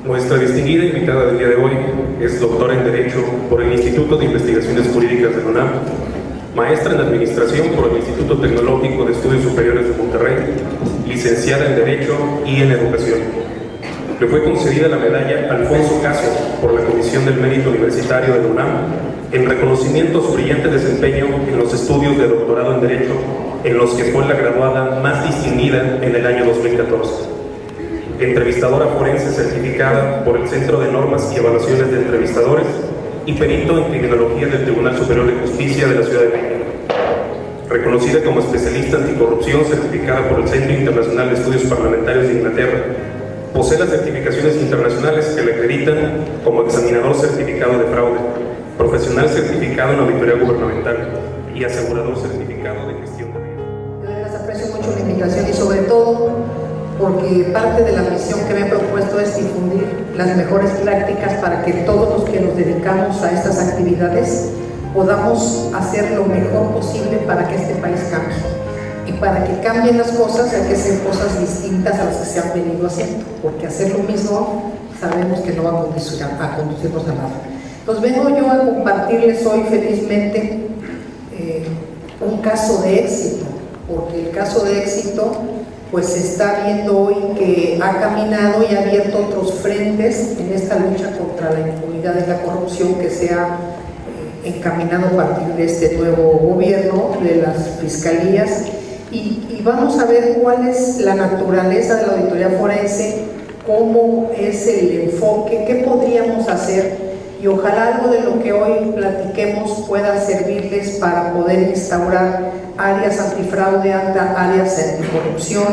Nuestra distinguida invitada del día de hoy es doctora en Derecho por el Instituto de Investigaciones Jurídicas de la UNAM, maestra en Administración por el Instituto Tecnológico de Estudios Superiores de Monterrey, licenciada en Derecho y en Educación. Le fue concedida la medalla Alfonso Caso por la Comisión del Mérito Universitario de la UNAM en reconocimiento a su brillante desempeño en los estudios de doctorado en Derecho, en los que fue la graduada más distinguida en el año 2014. Entrevistadora forense certificada por el Centro de Normas y Evaluaciones de Entrevistadores y perito en Criminología del Tribunal Superior de Justicia de la Ciudad de México. Reconocida como especialista anticorrupción certificada por el Centro Internacional de Estudios Parlamentarios de Inglaterra. Posee las certificaciones internacionales que le acreditan como examinador certificado de fraude, profesional certificado en auditoría gubernamental y asegurador certificado de gestión de riesgo. Yo les aprecio mucho la invitación y sobre todo porque parte de la misión que me he propuesto es difundir las mejores prácticas para que todos los que nos dedicamos a estas actividades podamos hacer lo mejor posible para que este país cambie. Y para que cambien las cosas hay que hacer cosas distintas a las que se han venido haciendo, porque hacer lo mismo sabemos que no va a conducirnos a nada. Entonces vengo yo a compartirles hoy felizmente un caso de éxito, porque el caso de éxito pues se está viendo hoy que ha caminado y ha abierto otros frentes en esta lucha contra la impunidad y la corrupción que se ha encaminado a partir de este nuevo gobierno, de las fiscalías, y vamos a ver cuál es la naturaleza de la auditoría forense, cómo es el enfoque, qué podríamos hacer, y ojalá algo de lo que hoy platiquemos pueda servirles para poder instaurar áreas antifraude, áreas anticorrupción,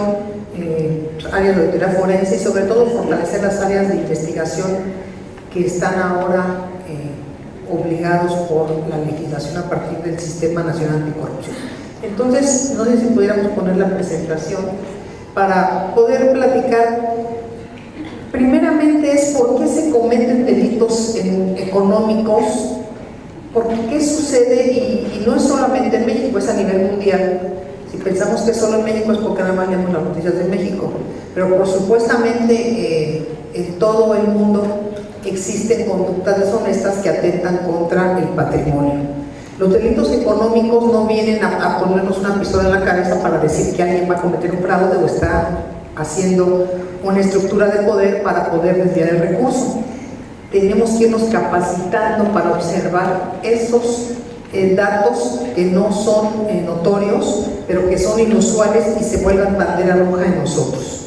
áreas de auditoría forense y sobre todo fortalecer las áreas de investigación que están ahora obligados por la legislación a partir del Sistema Nacional Anticorrupción. Entonces, no sé si pudiéramos poner la presentación para poder platicar. Primeramente es por qué se cometen delitos económicos, porque qué sucede, y no es solamente en México, es a nivel mundial. Si pensamos que solo en México es porque nada más leemos las noticias de México, pero por supuestamente en todo el mundo existen conductas deshonestas que atentan contra el patrimonio. Los delitos económicos no vienen a ponernos una pistola en la cabeza para decir que alguien va a cometer un fraude o está haciendo una estructura de poder para poder desviar el recurso. Tenemos que irnos capacitando para observar esos datos que no son notorios, pero que son inusuales y se vuelvan bandera roja en nosotros.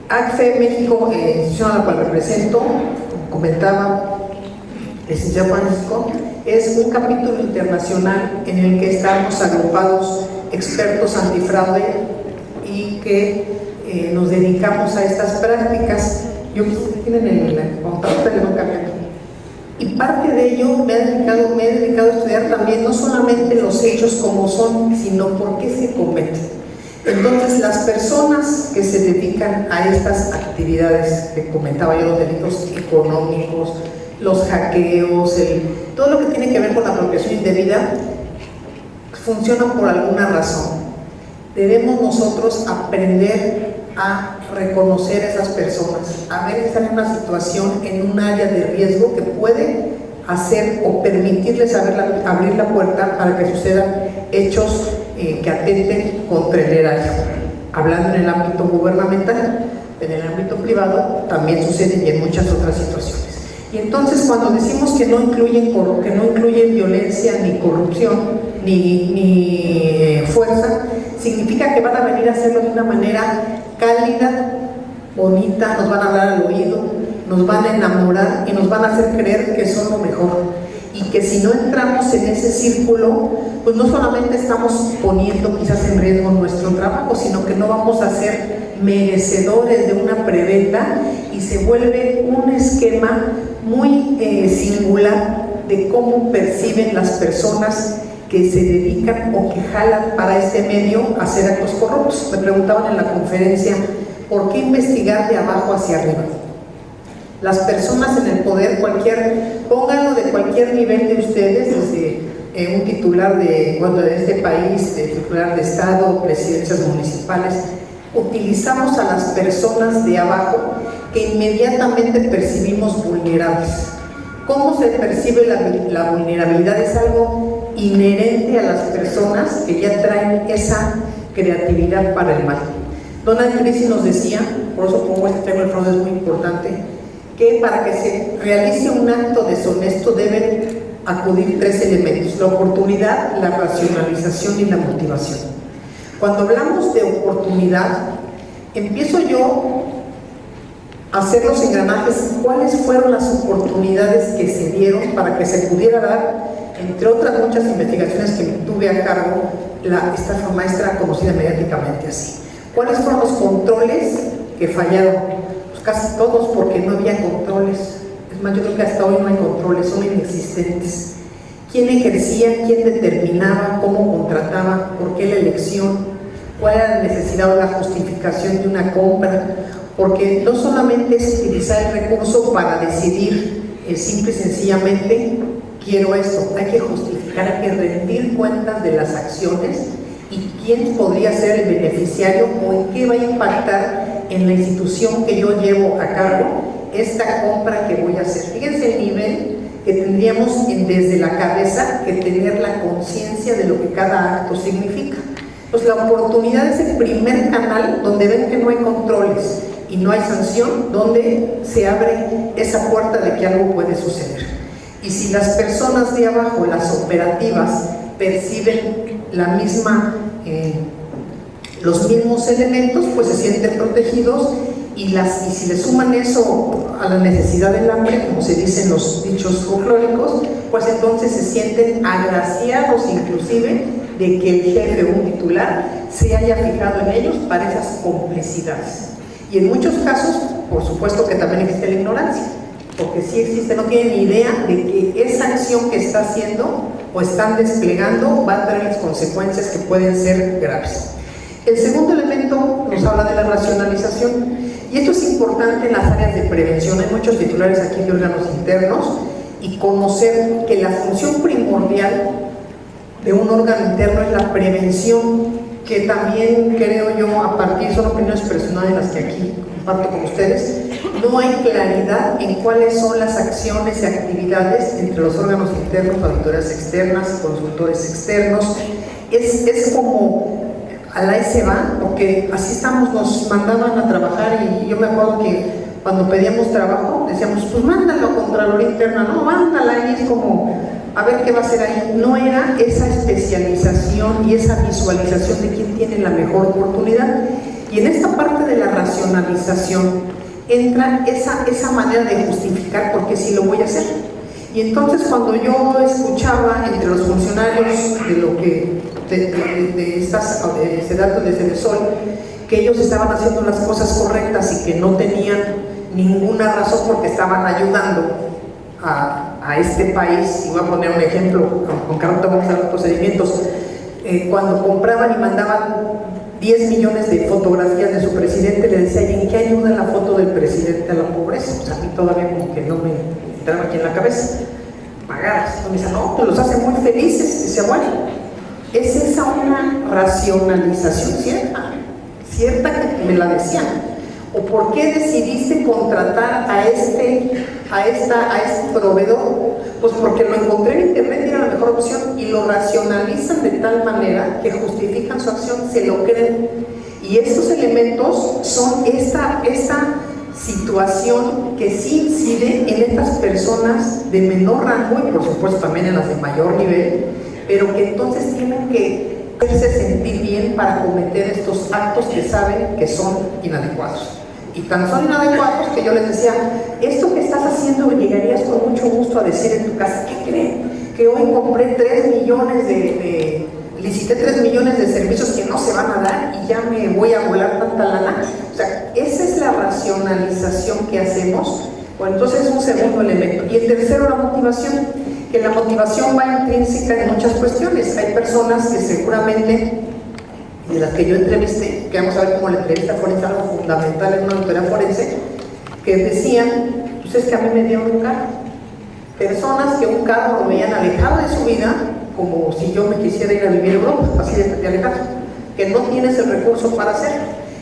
ACFE México, institución a la cual represento, como comentaba el licenciado Francisco, es un capítulo internacional en el que estamos agrupados expertos antifraude y que nos dedicamos a estas prácticas. Yo tienen el contacto de boca. Y parte de ello me he dedicado a estudiar también no solamente los hechos como son, sino por qué se cometen. Entonces, las personas que se dedican a estas actividades que comentaba yo, los delitos económicos, los hackeos, todo lo que tiene que ver con la apropiación indebida, funcionan por alguna razón. Debemos nosotros aprender a reconocer a esas personas, a ver si están en una situación, en un área de riesgo que puede hacer o permitirles abrir la puerta para que sucedan hechos que atenten contra el erario. Hablando en el ámbito gubernamental, en el ámbito privado también sucede y en muchas otras situaciones. Y entonces cuando decimos que no incluyen violencia ni corrupción ni fuerza, significa que van a venir a hacerlo de una manera cálida, bonita, nos van a hablar al oído, nos van a enamorar y nos van a hacer creer que son lo mejor. Y que si no entramos en ese círculo, pues no solamente estamos poniendo quizás en riesgo nuestro trabajo, sino que no vamos a ser merecedores de una preventa y se vuelve un esquema muy singular de cómo perciben las personas que se dedican o que jalan para este medio a hacer actos corruptos. Me preguntaban en la conferencia, ¿por qué investigar de abajo hacia arriba? Las personas en el poder, pónganlo de cualquier nivel de ustedes, desde un titular de este país, de titular de Estado, presidencias municipales, utilizamos a las personas de abajo que inmediatamente percibimos vulnerables. ¿Cómo se percibe la vulnerabilidad? Es algo inherente a las personas que ya traen esa creatividad para el mal. Donald Creasy nos decía, por eso pongo este tema del fraude, es muy importante, que para que se realice un acto deshonesto deben acudir 3 elementos: la oportunidad, la racionalización y la motivación. Cuando hablamos de oportunidad, empiezo yo a hacer los engranajes, cuáles fueron las oportunidades que se dieron para que se pudiera dar, entre otras muchas investigaciones que tuve a cargo, la estafa maestra, conocida mediáticamente así. ¿Cuáles fueron los controles que fallaron? Pues casi todos, porque no había controles. Es más, yo creo que hasta hoy no hay controles, son inexistentes. ¿Quién ejercía? ¿Quién determinaba? ¿Cómo contrataba? ¿Por qué la elección? ¿Cuál era la necesidad o la justificación de una compra? Porque no solamente es utilizar el recurso para decidir simple y sencillamente quiero esto, hay que justificar, hay que rendir cuentas de las acciones y quién podría ser el beneficiario o en qué va a impactar en la institución que yo llevo a cargo esta compra que voy a hacer. Fíjense el nivel que tendríamos desde la cabeza que tener la conciencia de lo que cada acto significa. Pues la oportunidad es el primer canal donde ven que no hay controles y no hay sanción, donde se abre esa puerta de que algo puede suceder. Y si las personas de abajo, las operativas, perciben los mismos elementos, pues se sienten protegidos y si le suman eso a la necesidad del hambre, como se dicen los dichos folclóricos, pues entonces se sienten agraciados inclusive de que el jefe o un titular se haya fijado en ellos para esas complicidades. Y en muchos casos, por supuesto que también existe la ignorancia, porque sí existe, no tienen ni idea de que esa acción que está haciendo o están desplegando va a traer consecuencias que pueden ser graves. El segundo elemento nos habla de la racionalización, y esto es importante en las áreas de prevención. Hay muchos titulares aquí de órganos internos, y conocer que la función primordial de un órgano interno es la prevención, que también creo yo, a partir, son opiniones personales las que aquí comparto con ustedes, no hay claridad en cuáles son las acciones y actividades entre los órganos internos, auditorías externas, consultores externos. Es como a la se va, porque así estamos, nos mandaban a trabajar, y yo me acuerdo que cuando pedíamos trabajo decíamos, pues mándalo a Contraloría Interna, no, mándala, y es como, a ver qué va a hacer ahí. No era esa especialización y esa visualización de quién tiene la mejor oportunidad. Y en esta parte de la racionalización entra esa manera de justificar por qué sí lo voy a hacer. Y entonces cuando yo escuchaba entre los funcionarios de lo que ese dato de Cedesol, que ellos estaban haciendo las cosas correctas y que no tenían ninguna razón porque estaban ayudando a este país. Y voy a poner un ejemplo, con Carlota vamos a ver los procedimientos. Cuando compraban y mandaban 10 millones de fotografías de su presidente, le decía, ¿y en qué ayuda la foto del presidente a la pobreza? Pues a mí todavía como que no me entraba aquí en la cabeza. Pagadas. Entonces me decía, no, pues los hace muy felices. Dice, bueno, ¿es esa una racionalización cierta que me la decían? ¿O por qué decidiste contratar a este proveedor? Pues porque lo encontré en internet y era la mejor opción, y lo racionalizan de tal manera que justifican su acción, se lo creen. Y estos elementos son esta situación que sí incide en estas personas de menor rango y por supuesto también en las de mayor nivel, pero que entonces tienen que hacerse sentir bien para cometer estos actos que saben que son inadecuados. Y tan son inadecuados que yo les decía, esto que estás haciendo llegarías con mucho gusto a decir en tu casa, ¿qué creen? Que hoy compré 3 millones licité 3 millones de servicios que no se van a dar y ya me voy a volar tanta lana. O sea, esa es la racionalización que hacemos. Bueno, entonces es un segundo elemento. Y el tercero, la motivación, que la motivación va intrínseca en muchas cuestiones. Hay personas que seguramente, de las que yo entrevisté, que vamos a ver cómo la entrevista forense es algo fundamental en una auditoría forense, que decían, pues es que a mí me dieron un carro. Personas que un carro lo veían alejado de su vida, como si yo me quisiera ir a vivir a Europa, así de alejado, que no tienes el recurso para hacerlo.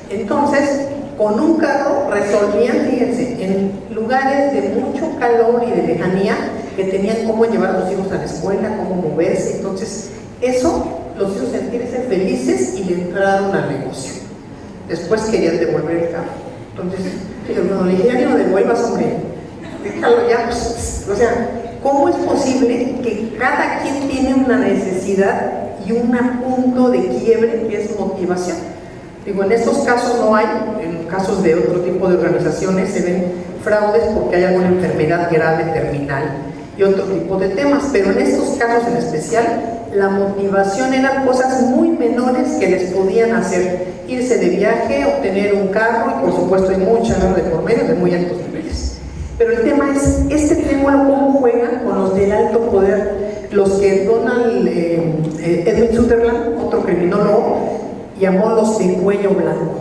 Entonces, con un carro resolvían, fíjense, en lugares de mucho calor y de lejanía, que tenían cómo llevar a los hijos a la escuela, cómo moverse. Entonces eso los hizo sentirse felices y le entraron al negocio. Después querían devolver el carro. Entonces cuando le dije, ya ni lo devuelvas, hombre, déjalo ya, pues, o sea, ¿cómo es posible que cada quien tiene una necesidad y un punto de quiebre que es motivación? Digo, en estos casos no hay, en casos de otro tipo de organizaciones se ven fraudes porque hay alguna enfermedad grave, terminal y otro tipo de temas, pero en estos casos en especial la motivación eran cosas muy menores que les podían hacer irse de viaje, obtener un carro, y por supuesto hay mucha lana de por medio de muy altos niveles. Pero el tema es, este triángulo cómo juega con los del alto poder, los que Edwin Sutherland, otro criminólogo, llamó los de cuello blanco,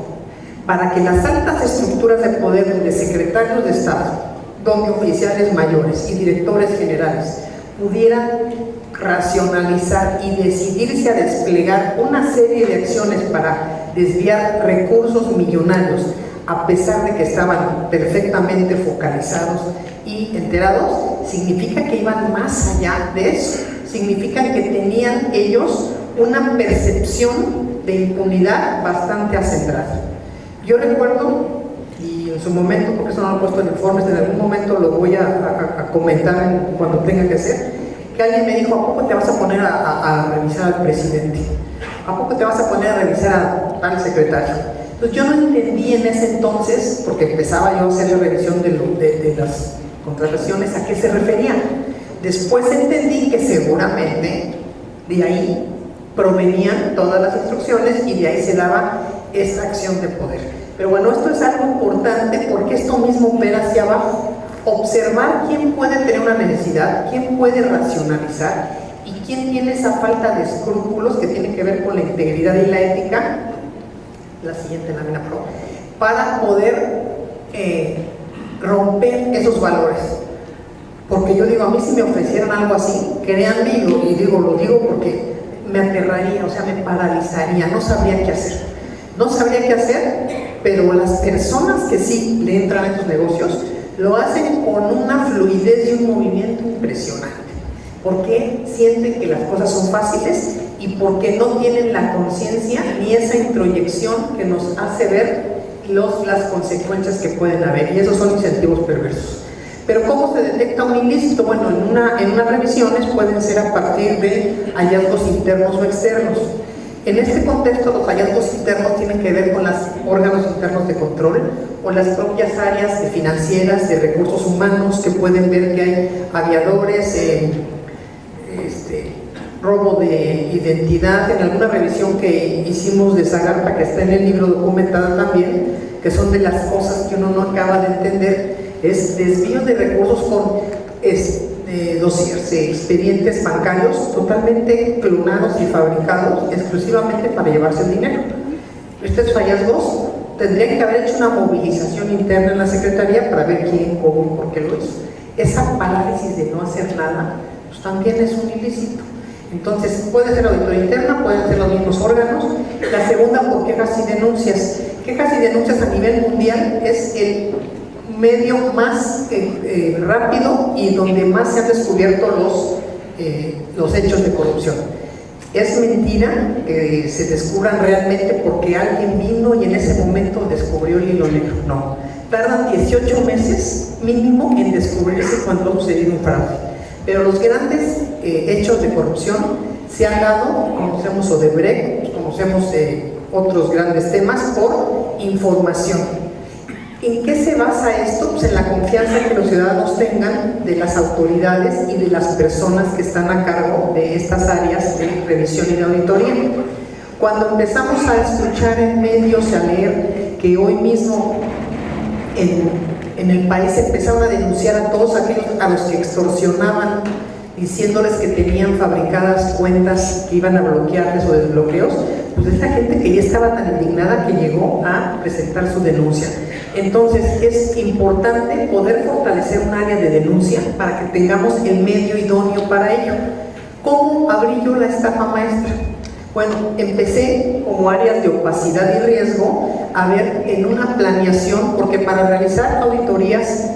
para que las altas estructuras de poder, donde secretarios de Estado, donde oficiales mayores y directores generales pudieran racionalizar y decidirse a desplegar una serie de acciones para desviar recursos millonarios, a pesar de que estaban perfectamente focalizados y enterados, significa que iban más allá de eso, significa que tenían ellos una percepción de impunidad bastante acendrada. Yo recuerdo, y en su momento, porque eso no lo he puesto en informes, en algún momento lo voy a comentar cuando tenga que ser, que alguien me dijo, ¿a poco te vas a poner a revisar al presidente? ¿A poco te vas a poner a revisar al secretario? Entonces yo no entendí en ese entonces, porque empezaba yo a hacer la revisión de las contrataciones, a qué se refería. Después entendí que seguramente de ahí provenían todas las instrucciones y de ahí se daba esta acción de poder. Pero bueno, esto es algo importante porque esto mismo opera hacia abajo. Observar quién puede tener una necesidad, quién puede racionalizar y quién tiene esa falta de escrúpulos que tiene que ver con la integridad y la ética, la siguiente lámina, para poder romper esos valores. Porque yo digo, a mí si me ofrecieran algo así, créanme, y lo digo porque me aterraría, o sea, me paralizaría, no sabría qué hacer. No sabría qué hacer, pero las personas que sí le entran a estos negocios lo hacen con una fluidez y un movimiento impresionante, porque sienten que las cosas son fáciles y porque no tienen la conciencia ni esa introyección que nos hace ver las consecuencias que pueden haber, y esos son incentivos perversos. Pero ¿cómo se detecta un ilícito? Bueno, en unas revisiones pueden ser a partir de hallazgos internos o externos. En este contexto, los hallazgos internos tienen que ver con los órganos internos de control o las propias áreas financieras, de recursos humanos, que pueden ver que hay aviadores, robo de identidad. En alguna revisión que hicimos de Zagarpa, que está en el libro documentada también, que son de las cosas que uno no acaba de entender, es desvío de recursos con dossiers, expedientes bancarios totalmente clonados y fabricados exclusivamente para llevarse el dinero. Estos hallazgos tendrían que haber hecho una movilización interna en la Secretaría para ver quién, cómo, por qué lo hizo. Esa parálisis de no hacer nada, pues también es un ilícito. Entonces, puede ser auditoría interna, pueden ser los mismos órganos. La segunda, por quejas y denuncias. Quejas y denuncias a nivel mundial es el medio más rápido y donde más se han descubierto los hechos de corrupción. Es mentira que se descubran realmente porque alguien vino y en ese momento descubrió el hilo negro. No, tardan 18 meses mínimo en descubrirse cuando ha sucedido un fraude. Pero los grandes hechos de corrupción se han dado, conocemos Odebrecht, conocemos otros grandes temas, por información. ¿En qué se basa esto? Pues en la confianza que los ciudadanos tengan de las autoridades y de las personas que están a cargo de estas áreas de revisión y de auditoría. Cuando empezamos a escuchar en medios y a leer que hoy mismo en el país empezaron a denunciar a todos aquellos a los que extorsionaban, diciéndoles que tenían fabricadas cuentas que iban a bloquearles o desbloqueos, pues esa gente que ya estaba tan indignada que llegó a presentar su denuncia. Entonces es importante poder fortalecer un área de denuncia para que tengamos el medio idóneo para ello. ¿Cómo abrí yo la estafa maestra? Bueno, empecé como áreas de opacidad y riesgo a ver en una planeación, porque para realizar auditorías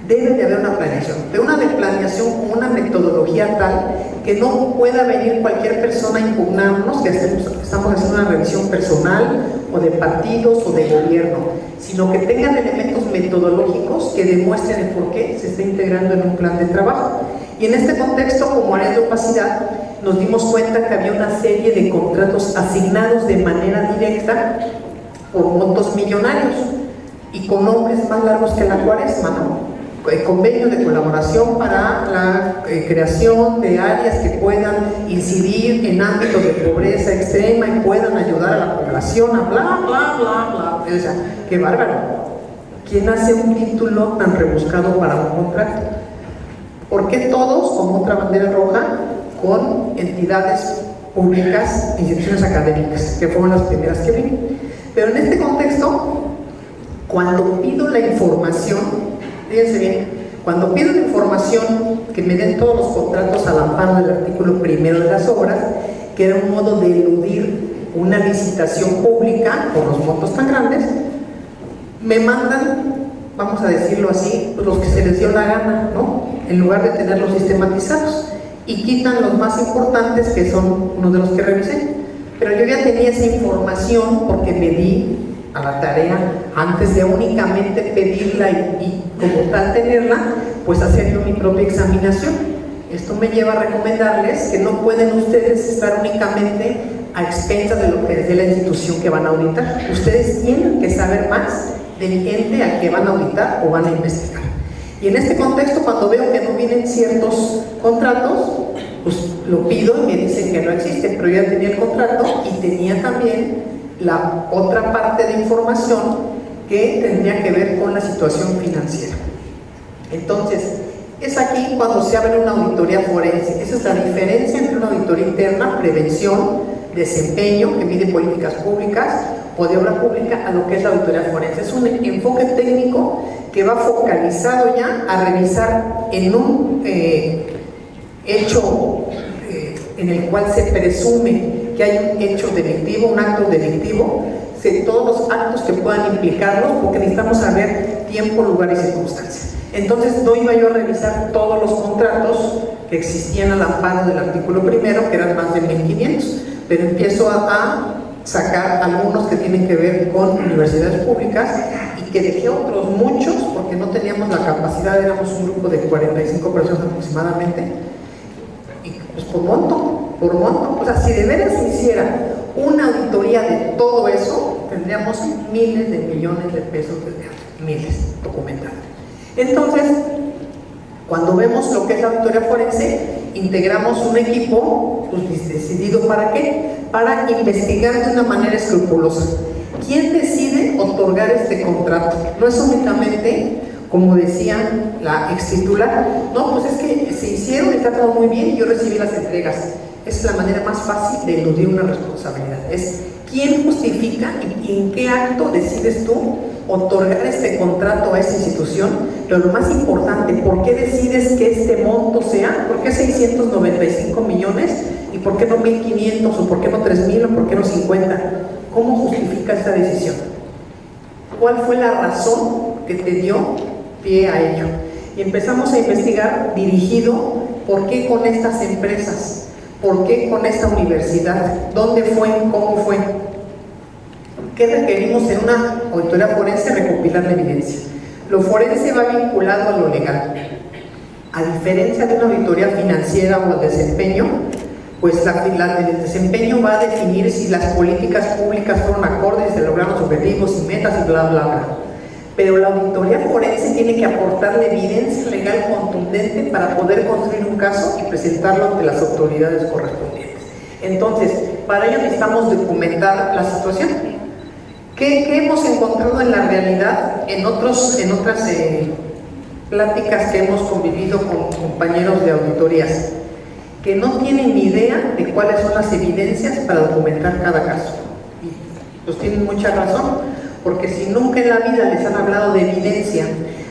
debe de haber una planeación, pero una planeación con una metodología tal que no pueda venir cualquier persona a impugnarnos que estamos haciendo una revisión personal o de partidos o de gobierno, sino que tengan elementos metodológicos que demuestren el por qué se está integrando en un plan de trabajo. Y en este contexto, como áreas de opacidad, nos dimos cuenta que había una serie de contratos asignados de manera directa por montos millonarios y con nombres más largos que la Cuaresma, ¿no? Convenio de colaboración para la creación de áreas que puedan incidir en ámbitos de pobreza extrema y puedan ayudar a la población a bla, bla, bla, bla. O sea, qué bárbaro. ¿Quién hace un título tan rebuscado para un contrato? ¿Por qué todos con otra bandera roja con entidades públicas, instituciones académicas, que fueron las primeras que vi? Pero en este contexto, cuando pido la información, fíjense bien, cuando pido la información que me den todos los contratos al amparo del artículo primero de las obras, que era un modo de eludir una licitación pública por los montos tan grandes, me mandan, vamos a decirlo así, pues los que se les dio la gana, ¿no? En lugar de tenerlos sistematizados, y quitan los más importantes, que son uno de los que revisé. Pero yo ya tenía esa información porque me di a la tarea, antes de únicamente pedirla y como tal tenerla, pues hacer yo mi propia examinación. Esto me lleva a recomendarles que no pueden ustedes estar únicamente a expensas de lo que es de la institución que van a auditar. Ustedes tienen que saber más del ente al que van a auditar o van a investigar. Y en este contexto, cuando veo que no vienen ciertos contratos, pues lo pido y me dicen que no existe, pero ya tenía el contrato y tenía también la otra parte de información que tendría que ver con la situación financiera. Entonces, es aquí cuando se abre una auditoría forense. Esa es la diferencia entre una auditoría interna, prevención, desempeño, que mide políticas públicas o de obra pública, a lo que es la auditoría forense. Es un enfoque técnico que va focalizado ya a revisar en un hecho en el cual se presume que hay un hecho delictivo, un acto delictivo, todos los actos que puedan implicarlos, porque necesitamos saber tiempo, lugar y circunstancias. Entonces no iba yo a revisar todos los contratos que existían al amparo del artículo primero, que eran más de 1500, pero empiezo a sacar algunos que tienen que ver con universidades públicas y que dejé otros muchos porque no teníamos la capacidad, éramos un grupo de 45 personas aproximadamente, y pues por monto, o sea, si de veras se hiciera una auditoría de todo eso, tendríamos miles de millones de pesos de teatro, miles documentados. Entonces, cuando vemos lo que es la auditoría forense, integramos un equipo pues, decidido ¿para qué? Para investigar de una manera escrupulosa. ¿Quién decide otorgar este contrato? No es únicamente, como decía la ex titular, no, pues es que se hicieron y está todo muy bien y yo recibí las entregas. Es la manera más fácil de eludir una responsabilidad. Es quién justifica y en qué acto decides tú otorgar este contrato a esta institución, pero lo más importante, ¿por qué decides que este monto sea? ¿Por qué 695 millones? ¿Y por qué no 1.500? ¿O por qué no 3.000? ¿O por qué no 50? ¿Cómo justifica esta decisión? ¿Cuál fue la razón que te dio pie a ello? Y empezamos a investigar dirigido, ¿por qué con estas empresas? ¿Por qué con esta universidad? ¿Dónde fue? ¿Cómo fue? ¿Qué requerimos en una auditoría forense? Recopilar la evidencia. Lo forense va vinculado a lo legal. A diferencia de una auditoría financiera o de desempeño, pues el desempeño va a definir si las políticas públicas fueron acordes, se lograron sus objetivos y metas y bla, bla, bla. Pero la auditoría forense tiene que aportar la evidencia legal contundente para poder construir un caso y presentarlo ante las autoridades correspondientes. Entonces, para ello necesitamos documentar la situación. ¿Qué hemos encontrado en la realidad en otras pláticas que hemos convivido con compañeros de auditorías? Que no tienen ni idea de cuáles son las evidencias para documentar cada caso. Y pues tienen mucha razón, porque si nunca en la vida les han hablado de evidencia,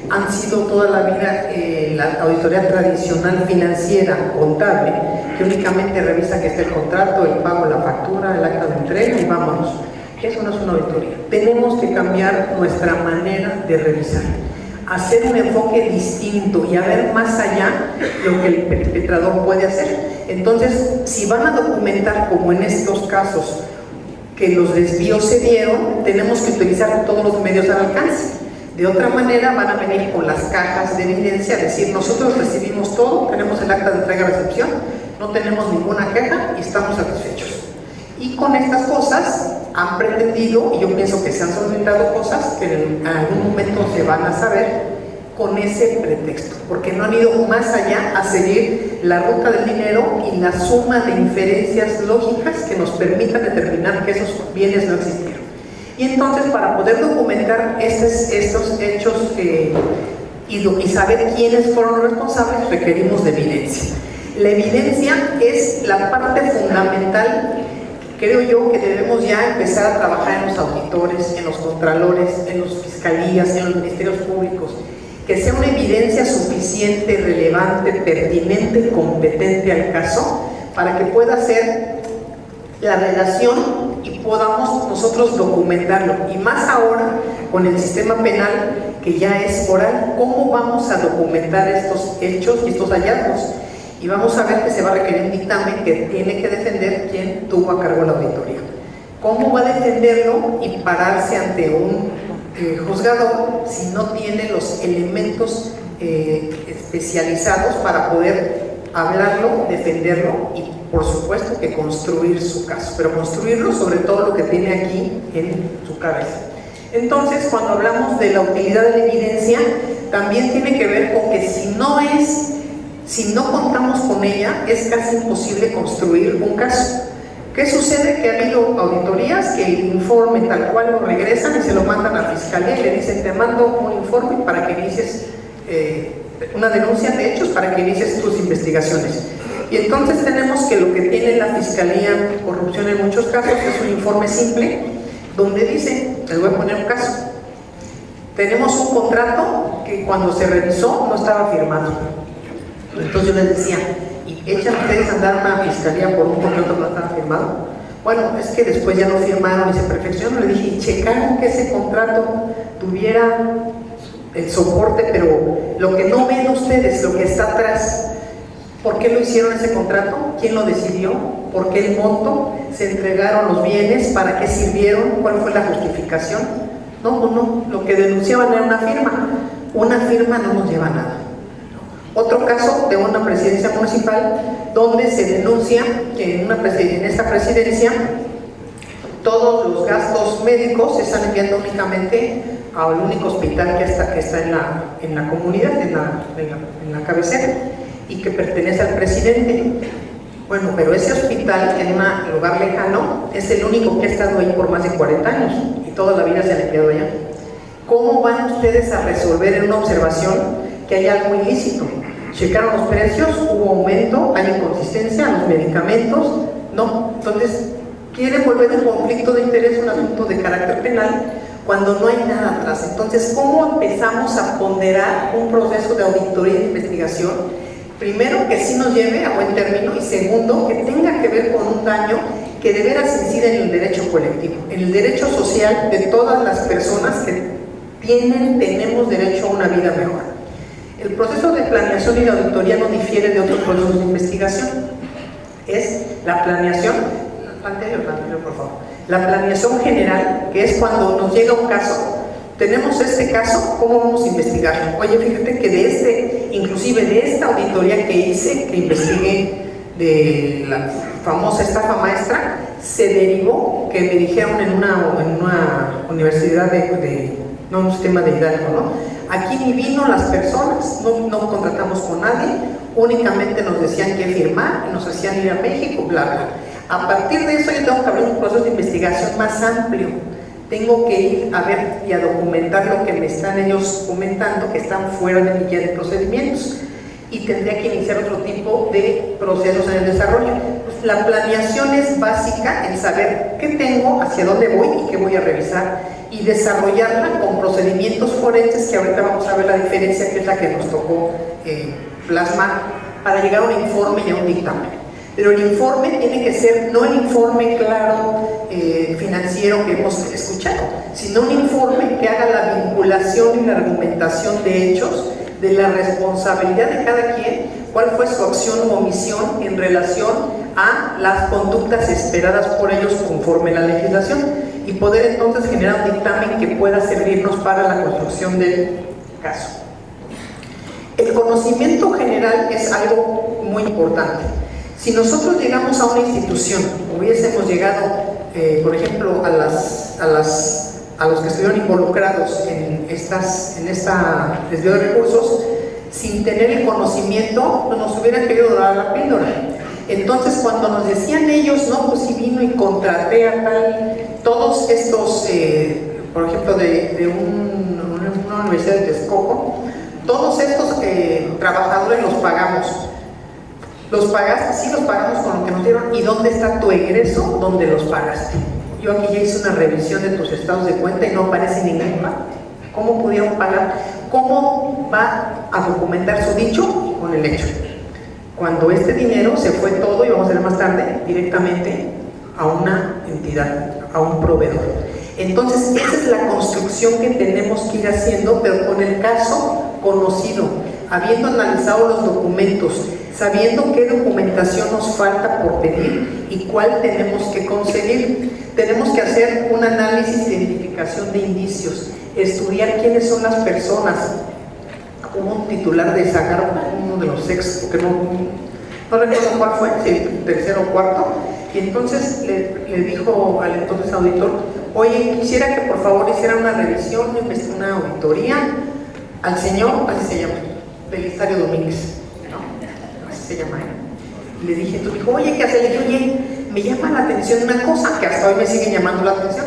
han sido toda la vida la auditoría tradicional financiera, contable, que únicamente revisa que esté el contrato, el pago, la factura, el acta de entrega y vámonos. Eso no es una auditoría. Tenemos que cambiar nuestra manera de revisar, hacer un enfoque distinto y a ver más allá lo que el perpetrador puede hacer. Entonces, si van a documentar, como en estos casos, que los desvíos se dieron, tenemos que utilizar todos los medios al alcance. De otra manera van a venir con las cajas de evidencia, decir, nosotros recibimos todo, tenemos el acta de entrega-recepción, no tenemos ninguna queja y estamos satisfechos. Y con estas cosas han pretendido, y yo pienso que se han solicitado cosas que en algún momento se van a saber con ese pretexto, porque no han ido más allá a seguir la ruta del dinero y la suma de inferencias lógicas que nos permitan determinar que esos bienes no existieron. Y entonces, para poder documentar estos hechos y saber quiénes fueron los responsables, requerimos de evidencia. La evidencia es la parte fundamental, creo yo, que debemos ya empezar a trabajar en los auditores, en los contralores, en las fiscalías, en los ministerios públicos, que sea una evidencia suficiente, relevante, pertinente, competente al caso, para que pueda ser la relación y podamos nosotros documentarlo. Y más ahora, con el sistema penal, que ya es oral, ¿cómo vamos a documentar estos hechos y estos hallazgos? Y vamos a ver que se va a requerir un dictamen que tiene que defender quien tuvo a cargo la auditoría. ¿Cómo va a defenderlo y pararse ante un juzgador si no tiene los elementos especializados para poder hablarlo, defenderlo y por supuesto que construir su caso, pero construirlo sobre todo lo que tiene aquí en su cabeza? Entonces, cuando hablamos de la utilidad de la evidencia, también tiene que ver con que si no contamos con ella, es casi imposible construir un caso. ¿Qué sucede? Que ha habido auditorías que el informe tal cual lo regresan y se lo mandan a la fiscalía y le dicen, te mando un informe para que inicies una denuncia de hechos, para que inicies tus investigaciones. Y entonces tenemos que lo que tiene la Fiscalía Corrupción en muchos casos es un informe simple, donde dice, les voy a poner un caso, tenemos un contrato que cuando se revisó no estaba firmado. Entonces yo les decía, ¿y echan ustedes a andar una fiscalía por un contrato que no estaba firmado? Bueno, es que después ya lo firmaron y se perfeccionó. Le dije, ¿y checaron que ese contrato tuviera el soporte? Pero lo que no ven ustedes, lo que está atrás, ¿por qué lo hicieron ese contrato? ¿Quién lo decidió? ¿Por qué el monto? ¿Se entregaron los bienes? ¿Para qué sirvieron? ¿Cuál fue la justificación? No, lo que denunciaban era una firma. Una firma no nos lleva a nada. Otro caso de una presidencia municipal donde se denuncia que en esta presidencia todos los gastos médicos se están enviando únicamente al único hospital que está en la comunidad, en la cabecera, y que pertenece al presidente. Bueno, pero ese hospital en un lugar lejano es el único que ha estado ahí por más de 40 años y toda la vida se ha enviado allá. ¿Cómo van ustedes a resolver en una observación que hay algo ilícito? Checaron los precios, hubo aumento, hay inconsistencia en los medicamentos, no. Entonces, quieren volver un conflicto de interés, un asunto de carácter penal, cuando no hay nada atrás. Entonces, ¿cómo empezamos a ponderar un proceso de auditoría e investigación? Primero, que sí nos lleve a buen término, y segundo, que tenga que ver con un daño que de veras incide en el derecho colectivo, en el derecho social de todas las personas que tenemos derecho a una vida mejor. El proceso de planeación y de auditoría no difiere de otros procesos de investigación. Es la planeación, anterior, por favor. La planeación general, que es cuando nos llega un caso, tenemos este caso, ¿cómo vamos a investigarlo? Oye, fíjate que inclusive de esta auditoría que hice, que investigué de la famosa estafa maestra, se derivó que me dijeron en una universidad no, un sistema de Hidalgo, ¿no? Aquí ni vino las personas, no contratamos con nadie, únicamente nos decían que firmar y nos hacían ir a México, bla, bla. A partir de eso yo tengo que abrir un proceso de investigación más amplio. Tengo que ir a ver y a documentar lo que me están ellos comentando, que están fuera de mi guía de procedimientos. Y tendría que iniciar otro tipo de procesos en el desarrollo. Pues la planeación es básica en saber qué tengo, hacia dónde voy y qué voy a revisar. y desarrollarla con procedimientos forenses, que ahorita vamos a ver la diferencia, que es la que nos tocó plasmar, para llegar a un informe y a un dictamen. Pero el informe tiene que ser no el informe claro financiero que hemos escuchado, sino un informe que haga la vinculación y la argumentación de hechos, de la responsabilidad de cada quien, cuál fue su acción o omisión en relación a las conductas esperadas por ellos conforme a la legislación, y poder entonces generar un dictamen que pueda servirnos para la construcción del caso. El conocimiento general es algo muy importante. Si nosotros llegamos a una institución, hubiésemos llegado, por ejemplo, a los que estuvieron involucrados en esta desvío de recursos, sin tener el conocimiento, nos hubieran querido dar la píldora. Entonces, cuando nos decían ellos, no, pues si vino y contraté a tal, todos estos, por ejemplo, de una universidad de Texcoco, todos estos trabajadores los pagamos. ¿Los pagaste? Sí, los pagamos con lo que nos dieron. ¿Y dónde está tu egreso? ¿Dónde los pagaste? Yo aquí ya hice una revisión de tus estados de cuenta y no aparece ningún pago. ¿Cómo pudieron pagar? ¿Cómo va a documentar su dicho? Con el hecho. Cuando este dinero se fue todo, y vamos a ver más tarde, directamente a una entidad, a un proveedor. Entonces, esa es la construcción que tenemos que ir haciendo, pero con el caso conocido, habiendo analizado los documentos, sabiendo qué documentación nos falta por pedir y cuál tenemos que conseguir. Tenemos que hacer un análisis de identificación de indicios, estudiar quiénes son las personas. Hubo un titular de Zagar, uno de los ex, que no recuerdo cuál fue, si tercero o cuarto, y entonces le dijo al entonces auditor: oye, quisiera que por favor hiciera una revisión, una auditoría al señor, así se llama, Belisario Domínguez, ¿no? Así se llama él. Le dije, entonces dijo, oye, ¿qué hacer? Le dije, oye, me llama la atención una cosa que hasta hoy me sigue llamando la atención.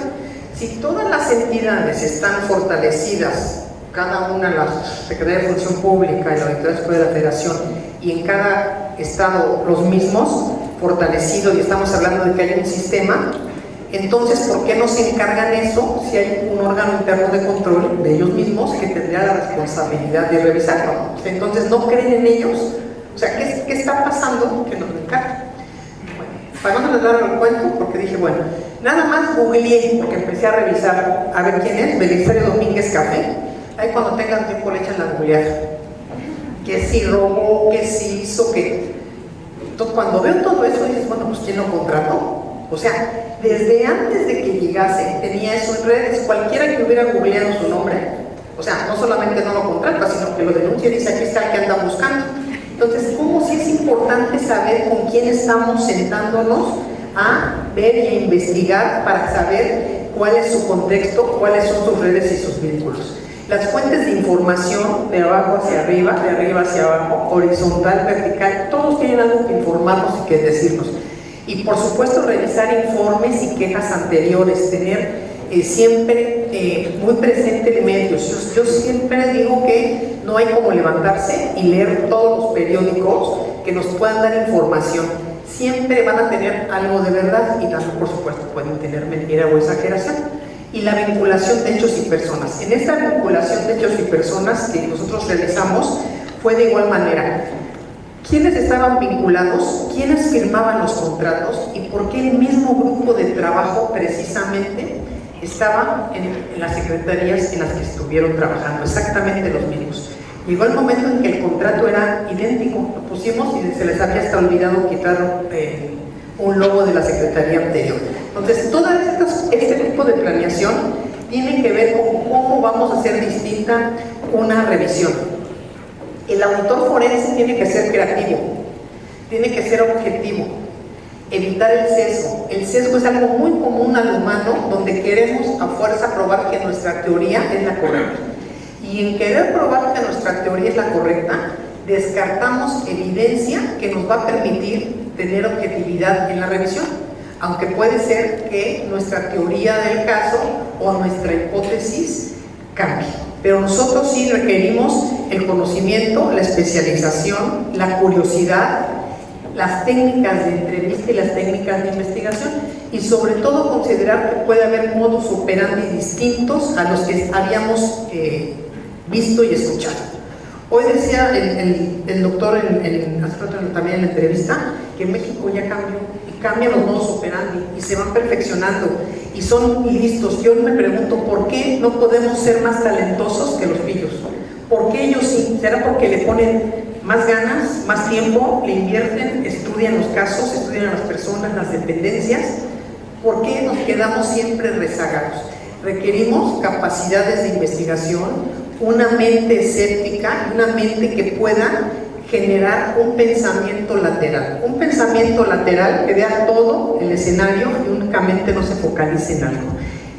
Si todas las entidades están fortalecidas, cada una, la Secretaría de Función Pública y la Auditoría Superior de la Federación, y en cada estado los mismos, fortalecidos, y estamos hablando de que hay un sistema, entonces, ¿por qué no se encargan eso si hay un órgano interno de control de ellos mismos que tendría la responsabilidad de revisarlo? Entonces, ¿no creen en ellos? O sea, ¿qué está pasando que nos lo encargan? Bueno, para no les dar el cuento, porque dije, bueno, nada más googleé, porque empecé a revisar, a ver quién es, Belisario Domínguez Café. Ahí cuando tengan tiempo le echan la googleada. Que si robó, que si hizo, que... Entonces, cuando veo todo eso, dices, bueno, pues ¿quién lo contrató? O sea, desde antes de que llegase, tenía eso en redes. Cualquiera que hubiera googleado su nombre, o sea, no solamente no lo contrata, sino que lo denuncia y dice, aquí está el que anda buscando. Entonces, ¿cómo sí es importante saber con quién estamos sentándonos a ver y a investigar para saber cuál es su contexto, cuáles son sus redes y sus vínculos? Las fuentes de información, de abajo hacia arriba, de arriba hacia abajo, horizontal, vertical, todos tienen algo que informarnos y que decirnos. Y por supuesto revisar informes y quejas anteriores, tener siempre muy presente en medios. Yo siempre digo que no hay como levantarse y leer todos los periódicos que nos puedan dar información. Siempre van a tener algo de verdad y también por supuesto pueden tener mentira o exageración. Y la vinculación de hechos y personas. En esta vinculación de hechos y personas que nosotros realizamos fue de igual manera. ¿Quiénes estaban vinculados? ¿Quiénes firmaban los contratos? ¿Y por qué el mismo grupo de trabajo precisamente estaba en las secretarías en las que estuvieron trabajando? Exactamente los mismos. Llegó el momento en que el contrato era idéntico, lo pusimos y se les había hasta olvidado quitar un logo de la secretaría anterior. Entonces, todo este tipo de planeación tiene que ver con cómo vamos a hacer distinta una revisión. El auditor forense tiene que ser creativo, tiene que ser objetivo, evitar el sesgo. El sesgo es algo muy común al humano, donde queremos a fuerza probar que nuestra teoría es la correcta. Y en querer probar que nuestra teoría es la correcta, descartamos evidencia que nos va a permitir tener objetividad en la revisión, aunque puede ser que nuestra teoría del caso o nuestra hipótesis cambie. Pero nosotros sí requerimos el conocimiento, la especialización, la curiosidad, las técnicas de entrevista y las técnicas de investigación. y sobre todo considerar que puede haber modus operandi distintos a los que habíamos visto y escuchado. Hoy decía el doctor hace rato también en la entrevista que México ya cambió y cambian los modos operandi y se van perfeccionando y son listos. Yo me pregunto por qué no podemos ser más talentosos que los pillos. ¿Por qué ellos sí? ¿Será porque le ponen más ganas, más tiempo, le invierten, estudian los casos, estudian a las personas, las dependencias? ¿Por qué nos quedamos siempre rezagados? Requerimos capacidades de investigación, una mente escéptica, una mente que pueda generar un pensamiento lateral que vea todo el escenario y únicamente no se focalice en algo.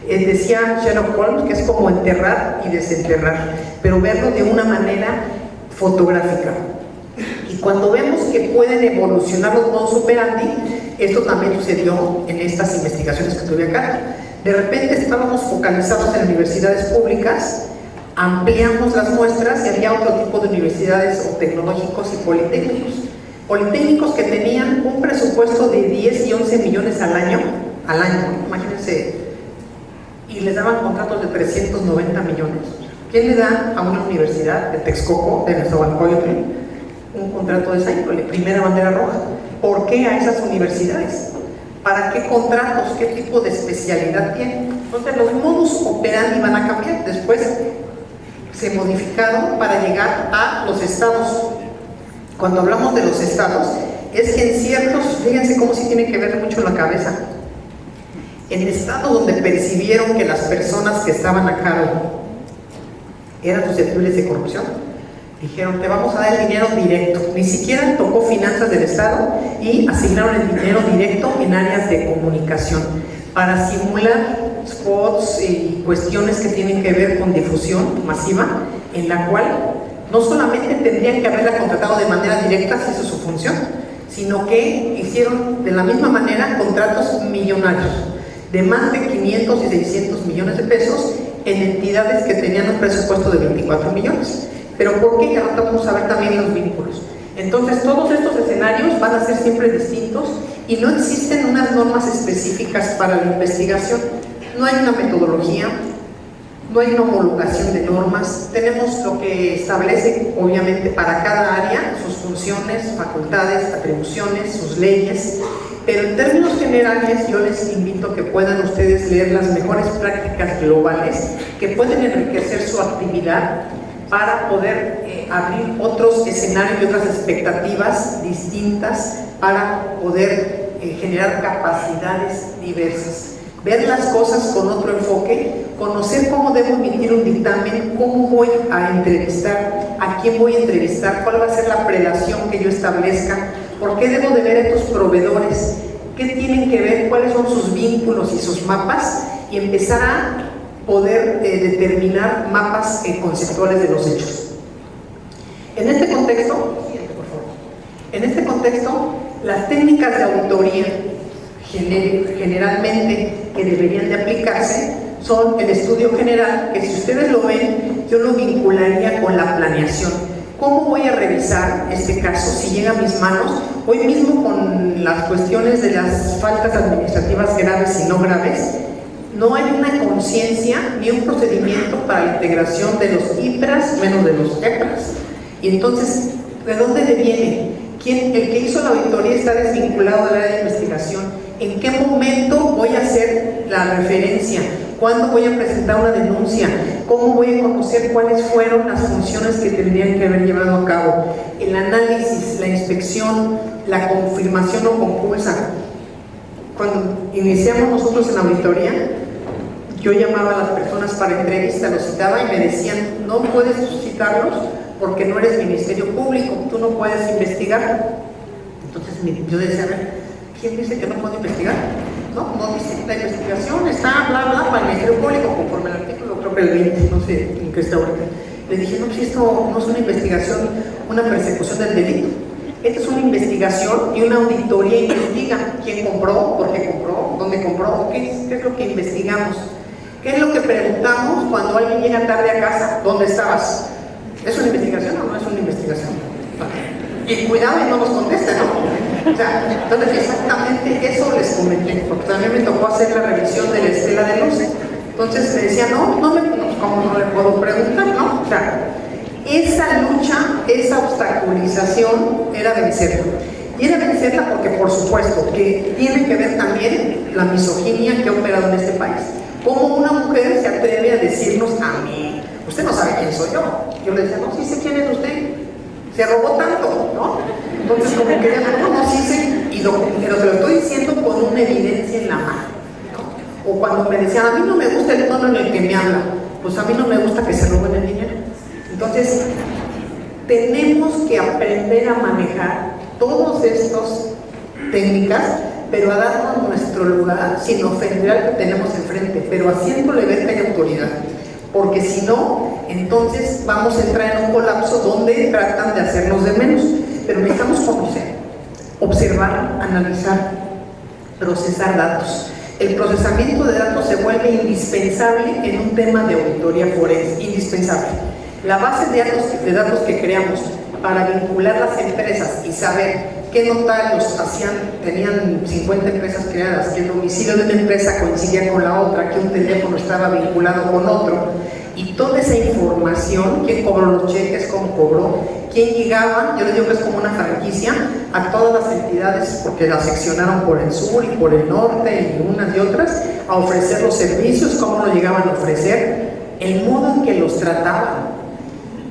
Decía Sherlock Holmes que es como enterrar y desenterrar, pero verlo de una manera fotográfica. Y cuando vemos que pueden evolucionar los modus operandi, esto también sucedió en estas investigaciones que tuve acá. De repente estábamos focalizados en universidades públicas, ampliamos las muestras y había otro tipo de universidades o tecnológicos y politécnicos que tenían un presupuesto de 10 y 11 millones al año, imagínense, y les daban contratos de 390 millones. ¿Quién le da a una universidad de Texcoco, de Nezahualcóyotl, un contrato de esa índole? Primera bandera roja. ¿Por qué a esas universidades? ¿Para qué contratos? ¿Qué tipo de especialidad tienen? Entonces los modus operandi van a cambiar. Después se modificaron para llegar a los estados. Cuando hablamos de los estados, es que en ciertos, fíjense cómo sí tiene que ver mucho la cabeza. En estados donde percibieron que las personas que estaban a cargo eran susceptibles de corrupción, dijeron: te vamos a dar el dinero directo. Ni siquiera tocó finanzas del estado y asignaron el dinero directo en áreas de comunicación para simular spots y cuestiones que tienen que ver con difusión masiva, en la cual no solamente tendrían que haberla contratado de manera directa, si esa es su función, sino que hicieron de la misma manera contratos millonarios de más de 500 y 600 millones de pesos en entidades que tenían un presupuesto de 24 millones. Pero ¿por qué? Ya ahorita vamos a ver también los vínculos. Entonces todos estos escenarios van a ser siempre distintos y no existen unas normas específicas para la investigación. No hay una metodología, no hay una homologación de normas. Tenemos lo que establece, obviamente, para cada área sus funciones, facultades, atribuciones, sus leyes, pero en términos generales yo les invito a que puedan ustedes leer las mejores prácticas globales que pueden enriquecer su actividad para poder abrir otros escenarios y otras expectativas distintas para poder generar capacidades diversas. Ver las cosas con otro enfoque, conocer cómo debo emitir un dictamen, cómo voy a entrevistar, a quién voy a entrevistar, cuál va a ser la prelación que yo establezca, por qué debo de ver a estos proveedores, qué tienen que ver, cuáles son sus vínculos y sus mapas, y empezar a poder determinar mapas conceptuales de los hechos. En este contexto, las técnicas de auditoría generalmente que deberían de aplicarse son el estudio general, que si ustedes lo ven, yo lo vincularía con la planeación. ¿Cómo voy a revisar este caso si llega a mis manos? Hoy mismo, con las cuestiones de las faltas administrativas graves y no graves, no hay una conciencia ni un procedimiento para la integración de los IPRAS menos de los EPRAS. Y entonces, ¿de dónde viene? El que hizo la auditoría está desvinculado del área de investigación. ¿En qué momento voy a hacer la referencia? ¿Cuándo voy a presentar una denuncia? ¿Cómo voy a conocer cuáles fueron las funciones que tendrían que haber llevado a cabo? El análisis, la inspección, la confirmación o compulsa. Cuando iniciamos nosotros en la auditoría, yo llamaba a las personas para entrevista, los citaba y me decían: no puedes citarlos porque no eres Ministerio Público, tú no puedes investigar. Entonces yo decía: a ver, ¿quién dice que no puedo investigar? No dice, la investigación está bla bla para el Ministerio Público, conforme al artículo, creo que el 20, no sé en qué está ahorita. Le dije: no, pues esto no es una investigación, una persecución del delito. Esta es una investigación y una auditoría investiga quién compró, por qué compró, dónde compró, qué es lo que investigamos. ¿Qué es lo que preguntamos cuando alguien llega tarde a casa? ¿Dónde estabas? ¿Es una investigación o no es una investigación? Y cuidado y no nos contesten, ¿no? O sea, entonces exactamente eso les comenté, porque también me tocó hacer la revisión de la estela de luz. Entonces me decía, ¿cómo no le puedo preguntar, no? O sea, esa lucha, esa obstaculización era vencerla. Y era vencerla porque, por supuesto, que tiene que ver también la misoginia que ha operado en este país. Como una mujer se atreve a decirnos a mí, usted no sabe quién soy yo. Yo le decía, no, sí sé quién es usted. Se robó tanto, ¿no? Entonces, como que ella no, sí sé, pero se lo estoy diciendo con una evidencia en la mano, ¿no? O cuando me decían, a mí no me gusta el tono en el que me habla, pues a mí no me gusta que se roben el dinero. Entonces, tenemos que aprender a manejar todas estas técnicas, pero a darnos nuestro lugar sin ofender al que tenemos enfrente, pero haciéndole ver que hay autoridad. Porque si no, entonces vamos a entrar en un colapso donde tratan de hacernos de menos. Pero necesitamos conocer, observar, analizar, procesar datos. El procesamiento de datos se vuelve indispensable en un tema de auditoría forense, indispensable. La base de datos que creamos para vincular las empresas y saber qué notarios tenían 50 empresas creadas, que el domicilio de una empresa coincidía con la otra, que un teléfono estaba vinculado con otro, y toda esa información, quién cobró los cheques, cómo cobró, quién llegaba, yo les digo que es como una franquicia, a todas las entidades, porque las seccionaron por el sur y por el norte y unas y otras, a ofrecer los servicios, cómo lo llegaban a ofrecer, el modo en que los trataban.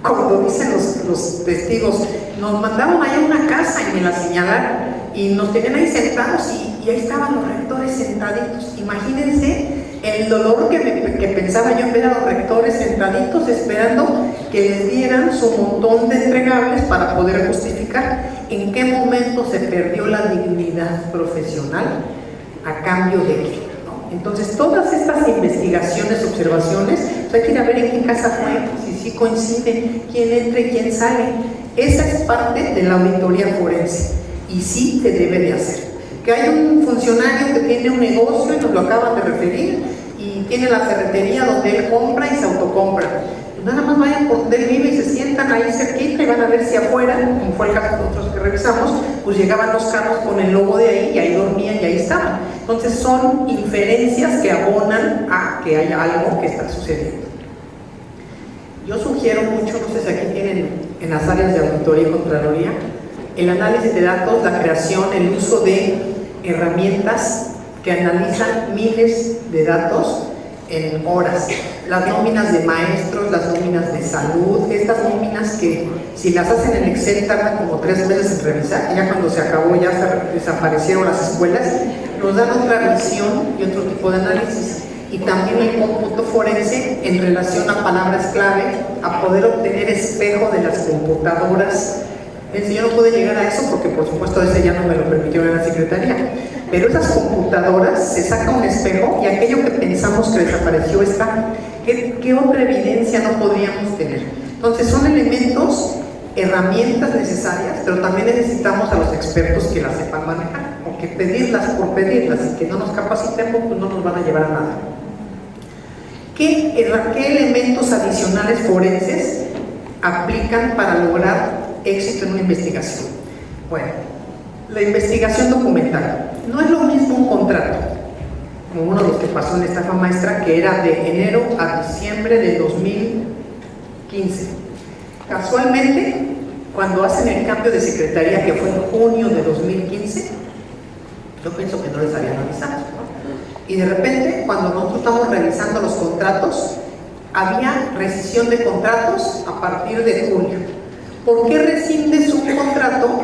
Cuando dicen los testigos, nos mandaron allá a una casa y me la señalaron y nos tenían ahí sentados y ahí estaban los rectores sentaditos. Imagínense el dolor que pensaba yo en ver a los rectores sentaditos esperando que les dieran su montón de entregables para poder justificar en qué momento se perdió la dignidad profesional a cambio de qué, ¿no? Entonces todas estas investigaciones, observaciones, hay que ir a ver en qué casa fue, si sí coincide, quién entra y quién sale. Esa es parte de la auditoría forense y sí se debe de hacer. Que hay un funcionario que tiene un negocio y nos lo acaban de referir y tiene la ferretería donde él compra y se autocompra. Pues nada más vayan por donde él vive y se sientan ahí cerquita y van a ver si afuera, como fue el caso de nosotros que revisamos, pues llegaban los carros con el logo de ahí y ahí dormían y ahí estaban. Entonces son inferencias que abonan a que haya algo que está sucediendo. Yo sugiero mucho, no sé si aquí tienen en las áreas de auditoría y contraloría, el análisis de datos, la creación, el uso de herramientas que analizan miles de datos en horas. Las nóminas de maestros, las nóminas de salud, estas nóminas que si las hacen en Excel tardan como 3 meses en revisar, y ya cuando se acabó ya se desaparecieron las escuelas, nos dan otra visión y otro tipo de análisis. Y también el cómputo forense en relación a palabras clave, a poder obtener espejo de las computadoras. Yo no pude llegar a eso porque por supuesto ese ya no me lo permitió en la Secretaría, pero esas computadoras se saca un espejo y aquello que pensamos que desapareció está. ¿Qué otra evidencia no podríamos tener? Entonces son elementos, herramientas necesarias, pero también necesitamos a los expertos que las sepan manejar, porque pedirlas por pedirlas y que no nos capacitemos pues no nos van a llevar a nada. ¿Qué elementos adicionales forenses aplican para lograr éxito en una investigación? Bueno, la investigación documental. No es lo mismo un contrato, como uno de los que pasó en la estafa maestra, que era de enero a diciembre de 2015. Casualmente, cuando hacen el cambio de secretaría, que fue en junio de 2015, yo pienso que no les habían avisado, ¿no? Y de repente, cuando nosotros estamos revisando los contratos, había rescisión de contratos a partir de julio. ¿Por qué rescindes un contrato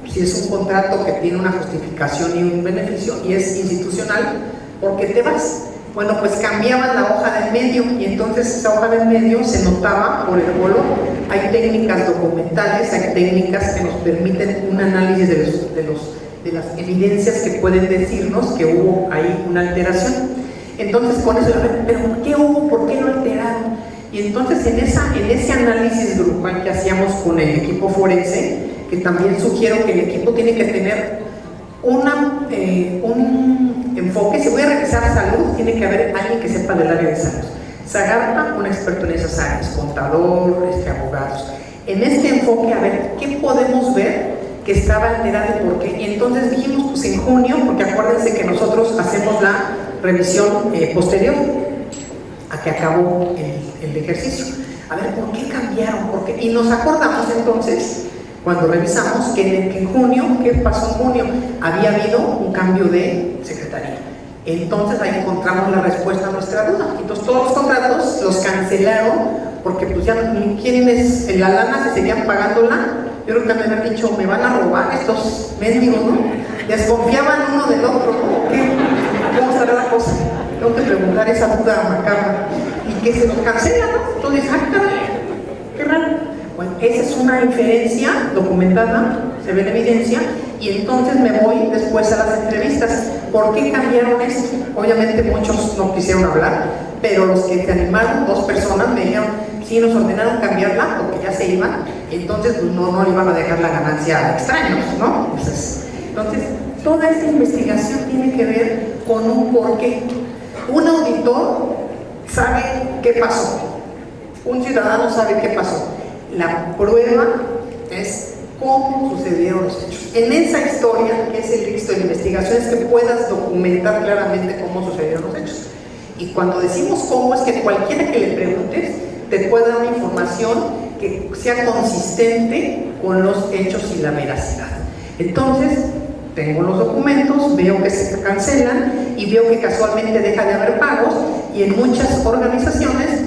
si es un contrato que tiene una justificación y un beneficio y es institucional? Porque te vas. Bueno, pues cambiaban la hoja del medio y entonces esa hoja del medio se notaba por el color. Hay técnicas documentales, hay técnicas que nos permiten un análisis de las evidencias que pueden decirnos que hubo ahí una alteración. Entonces con eso, ¿pero qué hubo? ¿Por qué lo alteraron? Y entonces en ese análisis grupal que hacíamos con el equipo forense, que también sugiero que el equipo tiene que tener un enfoque. Si voy a revisar salud, tiene que haber alguien que sepa del área de salud. Zagarpa, un experto en esas áreas, contador, abogados. En este enfoque, a ver, ¿qué podemos ver que estaba alterada y por qué. Y entonces dijimos, pues en junio, porque acuérdense que nosotros hacemos la revisión posterior a que acabó el ejercicio. A ver, ¿por qué cambiaron? ¿Por qué? Y nos acordamos entonces, cuando revisamos, que en junio, ¿qué pasó en junio? Había habido un cambio de secretaría. Entonces ahí encontramos la respuesta a nuestra duda. Entonces todos los contratos los cancelaron porque pues ya quienes la lana se seguían pagándola. Yo creo que me habían dicho, me van a robar estos mendigos, ¿no? Desconfiaban uno del otro, ¿no? ¿Cómo estará la cosa? Tengo que preguntar esa duda macabra. Y que se nos cancela, ¿no? Entonces, qué raro. Bueno, esa es una inferencia documentada, se ve en evidencia, y entonces me voy después a las entrevistas. ¿Por qué cambiaron esto? Obviamente muchos no quisieron hablar, pero los que se animaron, 2 personas, me dijeron, sí, nos ordenaron cambiarla porque ya se iban, entonces pues, no iban a dejar la ganancia a extraños, ¿no? Entonces, toda esta investigación tiene que ver con un porqué. Un auditor sabe qué pasó, un ciudadano sabe qué pasó. La prueba es cómo sucedieron los hechos. En esa historia, que es el texto de investigación, es que puedas documentar claramente cómo sucedieron los hechos. Y cuando decimos cómo, es que cualquiera que le preguntes te pueda dar una información que sea consistente con los hechos y la veracidad. Entonces, tengo los documentos, veo que se cancelan y veo que casualmente deja de haber pagos, y en muchas organizaciones,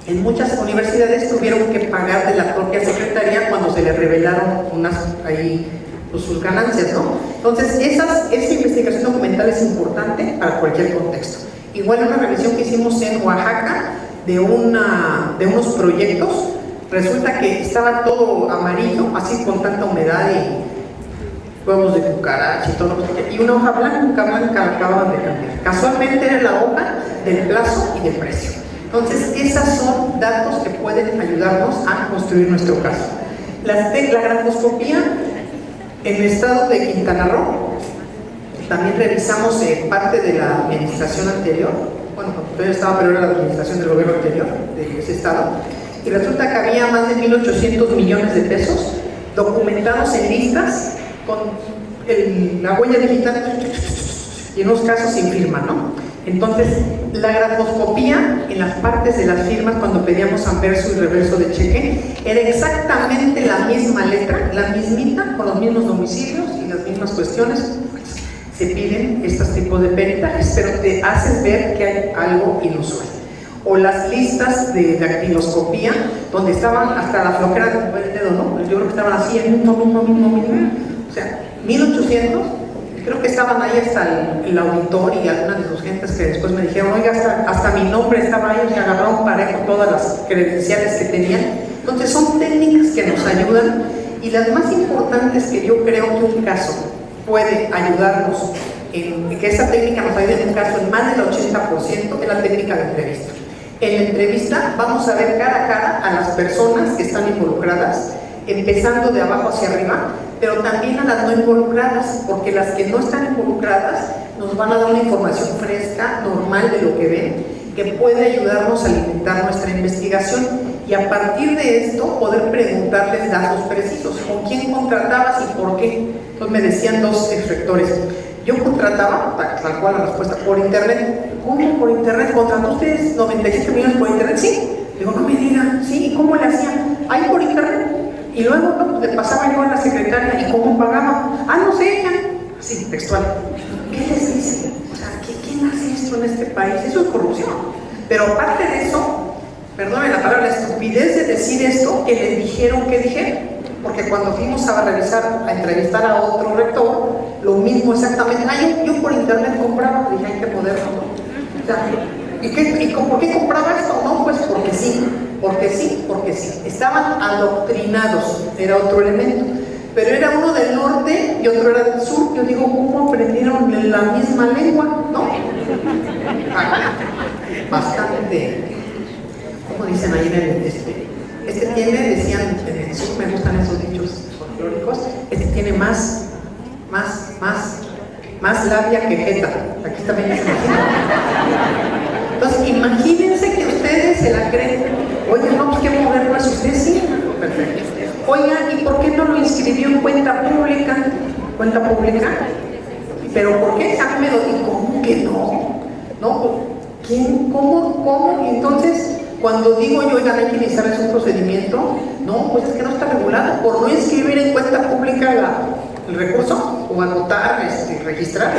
en muchas universidades tuvieron que pagar de la propia secretaría cuando se les revelaron pues, sus ganancias, ¿no? Entonces, esa investigación documental es importante para cualquier contexto. Igual una revisión que hicimos en Oaxaca de unos proyectos, resulta que estaba todo amarillo, así con tanta humedad y huevos de cucaracha y todo, y una hoja blanca la acababan de cambiar. Casualmente era la hoja del plazo y del precio. Entonces, esos son datos que pueden ayudarnos a construir nuestro caso. La grafoscopía en el estado de Quintana Roo, también revisamos parte de la administración anterior, bueno, todavía estaba, pero era la administración del gobierno anterior de ese estado, y resulta que había más de 1,800 millones de pesos documentados en listas con la huella digital y en unos casos sin firma, ¿no? Entonces, la grafoscopía en las partes de las firmas, cuando pedíamos anverso y reverso de cheque, era exactamente la misma letra, la mismita, con los mismos domicilios y las mismas cuestiones. Se piden estos tipos de peritajes, pero te haces ver que hay algo inusual. O las listas de dactiloscopía, donde estaban hasta la flojera de mover el dedo, ¿no? Yo creo que estaban así, en mismo. O sea, 1,800. Creo que estaban ahí hasta el auditor y algunas de sus gentes que después me dijeron, oiga, hasta mi nombre estaba ahí, se agarraron parejo todas las credenciales que tenían. Entonces son técnicas que nos ayudan, y las más importantes que yo creo que un caso puede ayudarnos, que esa técnica nos ayude en un caso en más del 80%, es la técnica de entrevista. En la entrevista vamos a ver cara a cara a las personas que están involucradas, empezando de abajo hacia arriba, pero también a las no involucradas, porque las que no están involucradas nos van a dar una información fresca, normal de lo que ven, que puede ayudarnos a alimentar nuestra investigación, y a partir de esto poder preguntarles datos precisos. ¿Con quién contratabas y por qué? Entonces me decían 2 exrectores, yo contrataba, tal cual la respuesta, por internet. ¿Cómo por internet? ¿Contrató ustedes 97 millones por internet? Sí. Digo, no me digan, sí, ¿y cómo le hacían? Ahí por internet. Y luego no, le pasaba yo a la secretaria, ¿y cómo pagaba? No sé, ella. Sí, textual. ¿Qué les dice? O sea, ¿quién hace esto en este país? Eso es corrupción. Pero aparte de eso, perdóname la palabra, la estupidez de decir esto, que les dijeron que dijeron. Porque cuando fuimos a revisar, a entrevistar a otro rector, lo mismo exactamente. Yo por internet compraba, dije, hay que poderlo, ¿no? O sea, ¿y por qué compraba esto? No, pues porque sí. Estaban adoctrinados, era otro elemento. Pero era uno del norte y otro era del sur. Yo digo, ¿cómo aprendieron la misma lengua? ¿No? Bastante, ¿cómo dicen ahí en el tiene, decían en el sur, me gustan esos dichos folclóricos, tiene más labia que jeta. Aquí también se imagina. Entonces, imagínense que ustedes se la creen. Oye, no, pues qué moderno es usted, sí. Perfecto. oiga, ¿y por qué no lo inscribió en cuenta pública? ¿Cuenta pública? ¿Pero por qué? A mí me lo dijo, ¿cómo que no? ¿No? ¿Quién? ¿Cómo? Y entonces, cuando digo yo, oigan, hay que iniciar un procedimiento, no, pues es que no está regulado. Por no inscribir en cuenta pública el recurso, o anotar, registrar,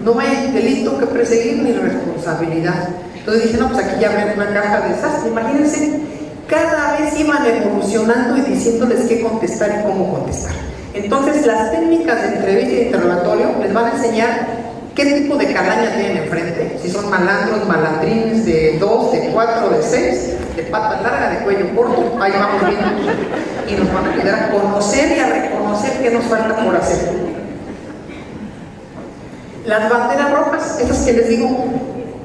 no hay delito que perseguir ni responsabilidad. Entonces dije, no, pues aquí ya ven una caja de esas. Imagínense, cada vez iban evolucionando y diciéndoles qué contestar y cómo contestar. Entonces, las técnicas de entrevista y de interrogatorio les van a enseñar qué tipo de calaña tienen enfrente, si son malandros, malandrines de 2, de 4, de 6, de pata larga, de cuello corto, ahí vamos viendo, y nos van a ayudar a conocer y a reconocer qué nos falta por hacer. Las banderas rojas, esas que les digo,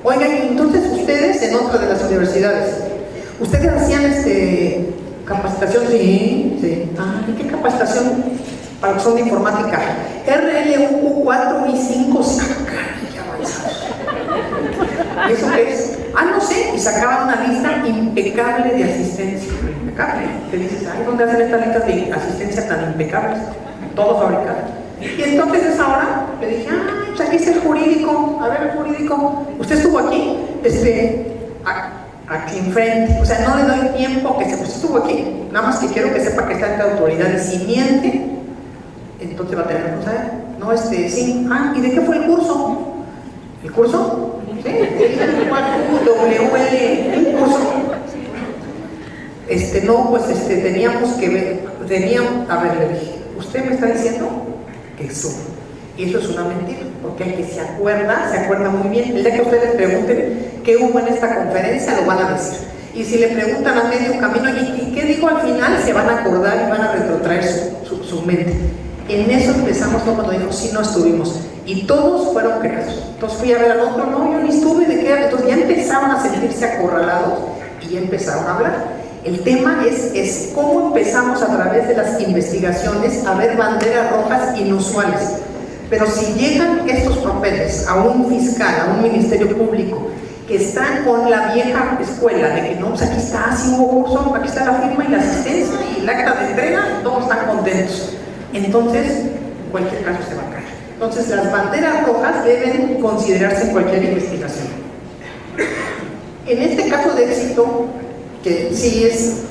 oigan, entonces ustedes en otra de las universidades, ¿ustedes hacían capacitación? Sí. Ah, ¿y qué capacitación? Para que son de informática. RLUQ 4 y 5, ya avanzados. ¿Y eso qué es? Ah, no sé, y sacaban una lista impecable de asistencia. Impecable. Te dices, ay, ¿dónde hacen estas listas de asistencia tan impecables? Todo fabricado. Y entonces esa hora le dije, ah, pues aquí está el jurídico. A ver, el jurídico. ¿Usted estuvo aquí? Aquí enfrente. O sea, no le doy tiempo que usted estuvo aquí. Nada más que quiero que sepa que está entre autoridades. Si miente, entonces va a tener que saber. No, sí. Ah, ¿y de qué fue el curso? ¿El curso? Sí, WL, un curso. No, pues teníamos que ver, a ver, le dije, ¿usted me está diciendo que estuvo? Y eso es una mentira, porque el que se acuerda muy bien. El día que ustedes pregunten qué hubo en esta conferencia, lo van a decir. Y si le preguntan a medio camino, ¿y qué dijo al final? Se van a acordar y van a retrotraer su mente. En eso empezamos, ¿no? Cuando dijo, sí, no estuvimos. Y todos fueron creados. Entonces fui a ver al otro, no, yo ni estuve, ¿de qué? Entonces ya empezaron a sentirse acorralados y ya empezaron a hablar. El tema es cómo empezamos a través de las investigaciones a ver banderas rojas inusuales. Pero si llegan estos papeles a un fiscal, a un ministerio público, que están con la vieja escuela, de que no, pues aquí está, sí hubo curso, aquí está la firma y la asistencia y el acta de entrega, todos están contentos. Entonces, en cualquier caso se va a caer. Entonces, las banderas rojas deben considerarse en cualquier investigación. En este caso de éxito, que sí es,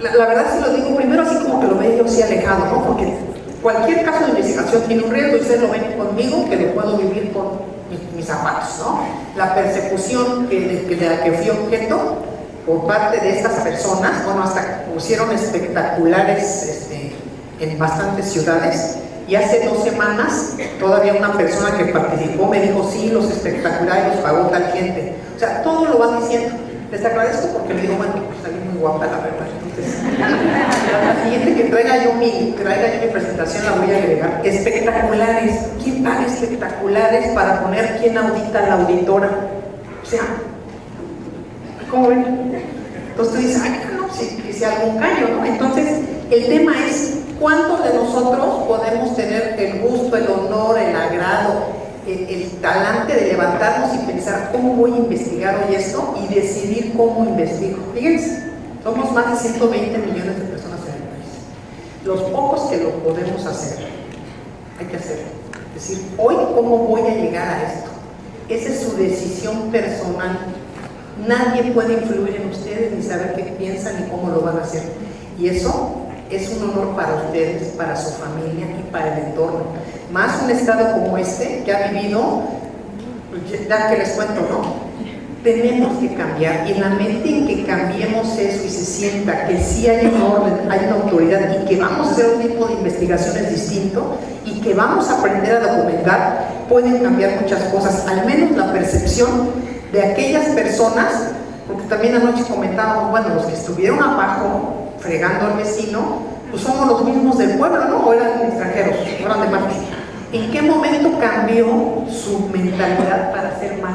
la verdad sí lo digo primero así como que lo veo yo sí alejado, ¿no? Porque cualquier caso de investigación tiene un riesgo y ustedes lo ven conmigo, que lo puedo vivir con mis zapatos, ¿no? La persecución de la que fui objeto por parte de estas personas, bueno, hasta pusieron espectaculares en bastantes ciudades, y hace 2 semanas todavía una persona que participó me dijo, sí, los espectaculares los pagó tal gente. O sea, todo lo van diciendo. Les agradezco porque me digo, bueno, pues salí muy guapa, la verdad. Entonces, la siguiente que traiga yo mi presentación la voy a agregar. Espectaculares. ¿Quién paga espectaculares para poner quién audita a la auditora? O sea, ¿cómo ven? Entonces tú dices, ay, no, si algún callo, ¿no? Entonces, el tema es, ¿cuántos de nosotros podemos tener el gusto, el honor, el agrado, el talante de levantarnos y pensar cómo voy a investigar hoy esto y decidir cómo investigo? Fíjense, somos más de 120 millones de personas en el país. Los pocos que lo podemos hacer, hay que hacerlo. Es decir, hoy cómo voy a llegar a esto. Esa es su decisión personal. Nadie puede influir en ustedes ni saber qué piensan ni cómo lo van a hacer. Y eso es un honor para ustedes, para su familia y para el entorno. Más un estado como este, que ha vivido, ya que les cuento, ¿no? Tenemos que cambiar, y en la mente en que cambiemos eso y se sienta que sí hay un orden, hay una autoridad y que vamos a hacer un tipo de investigaciones distinto y que vamos a aprender a documentar, pueden cambiar muchas cosas, al menos la percepción de aquellas personas, porque también anoche comentábamos, bueno, los que estuvieron abajo fregando al vecino, pues somos los mismos del pueblo, ¿no? O eran extranjeros, o eran de Marte. ¿En qué momento cambió su mentalidad para hacer mal?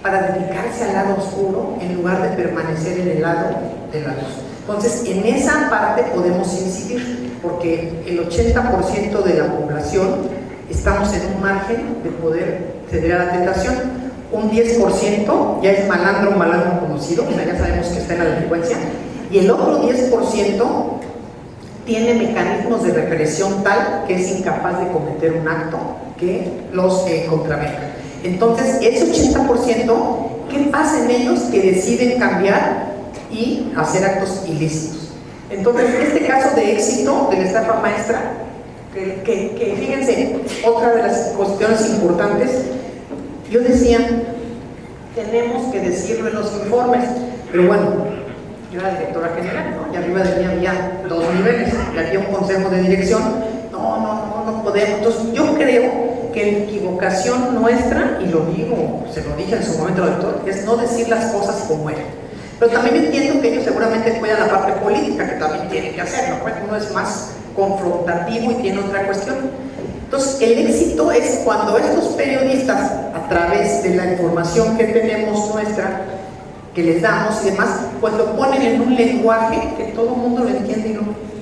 Para dedicarse al lado oscuro en lugar de permanecer en el lado de la luz. Entonces, en esa parte podemos incidir, porque el 80% de la población estamos en un margen de poder ceder a la tentación. Un 10% ya es malandro conocido, o sea, ya sabemos que está en la delincuencia, y el otro 10% tiene mecanismos de represión tal que es incapaz de cometer un acto que los contravenga. Entonces, ese 80%, ¿qué pasa en ellos que deciden cambiar y hacer actos ilícitos? Entonces, este caso de éxito de la estafa maestra, que fíjense, otra de las cuestiones importantes, yo decía, tenemos que decirlo en los informes, pero bueno, yo era directora general, ¿no? Y arriba de mí había 2 niveles, y había un consejo de dirección, no podemos. Entonces, yo creo que la equivocación nuestra, y lo digo, se lo dije en su momento al doctor, es no decir las cosas como eran. Pero también entiendo que ellos seguramente cuidan la parte política, que también tienen que hacerlo, pues uno es más confrontativo y tiene otra cuestión. Entonces, el éxito es cuando estos periodistas, a través de la información que tenemos nuestra, que les damos y demás, pues lo ponen en un lenguaje que todo el mundo lo entiende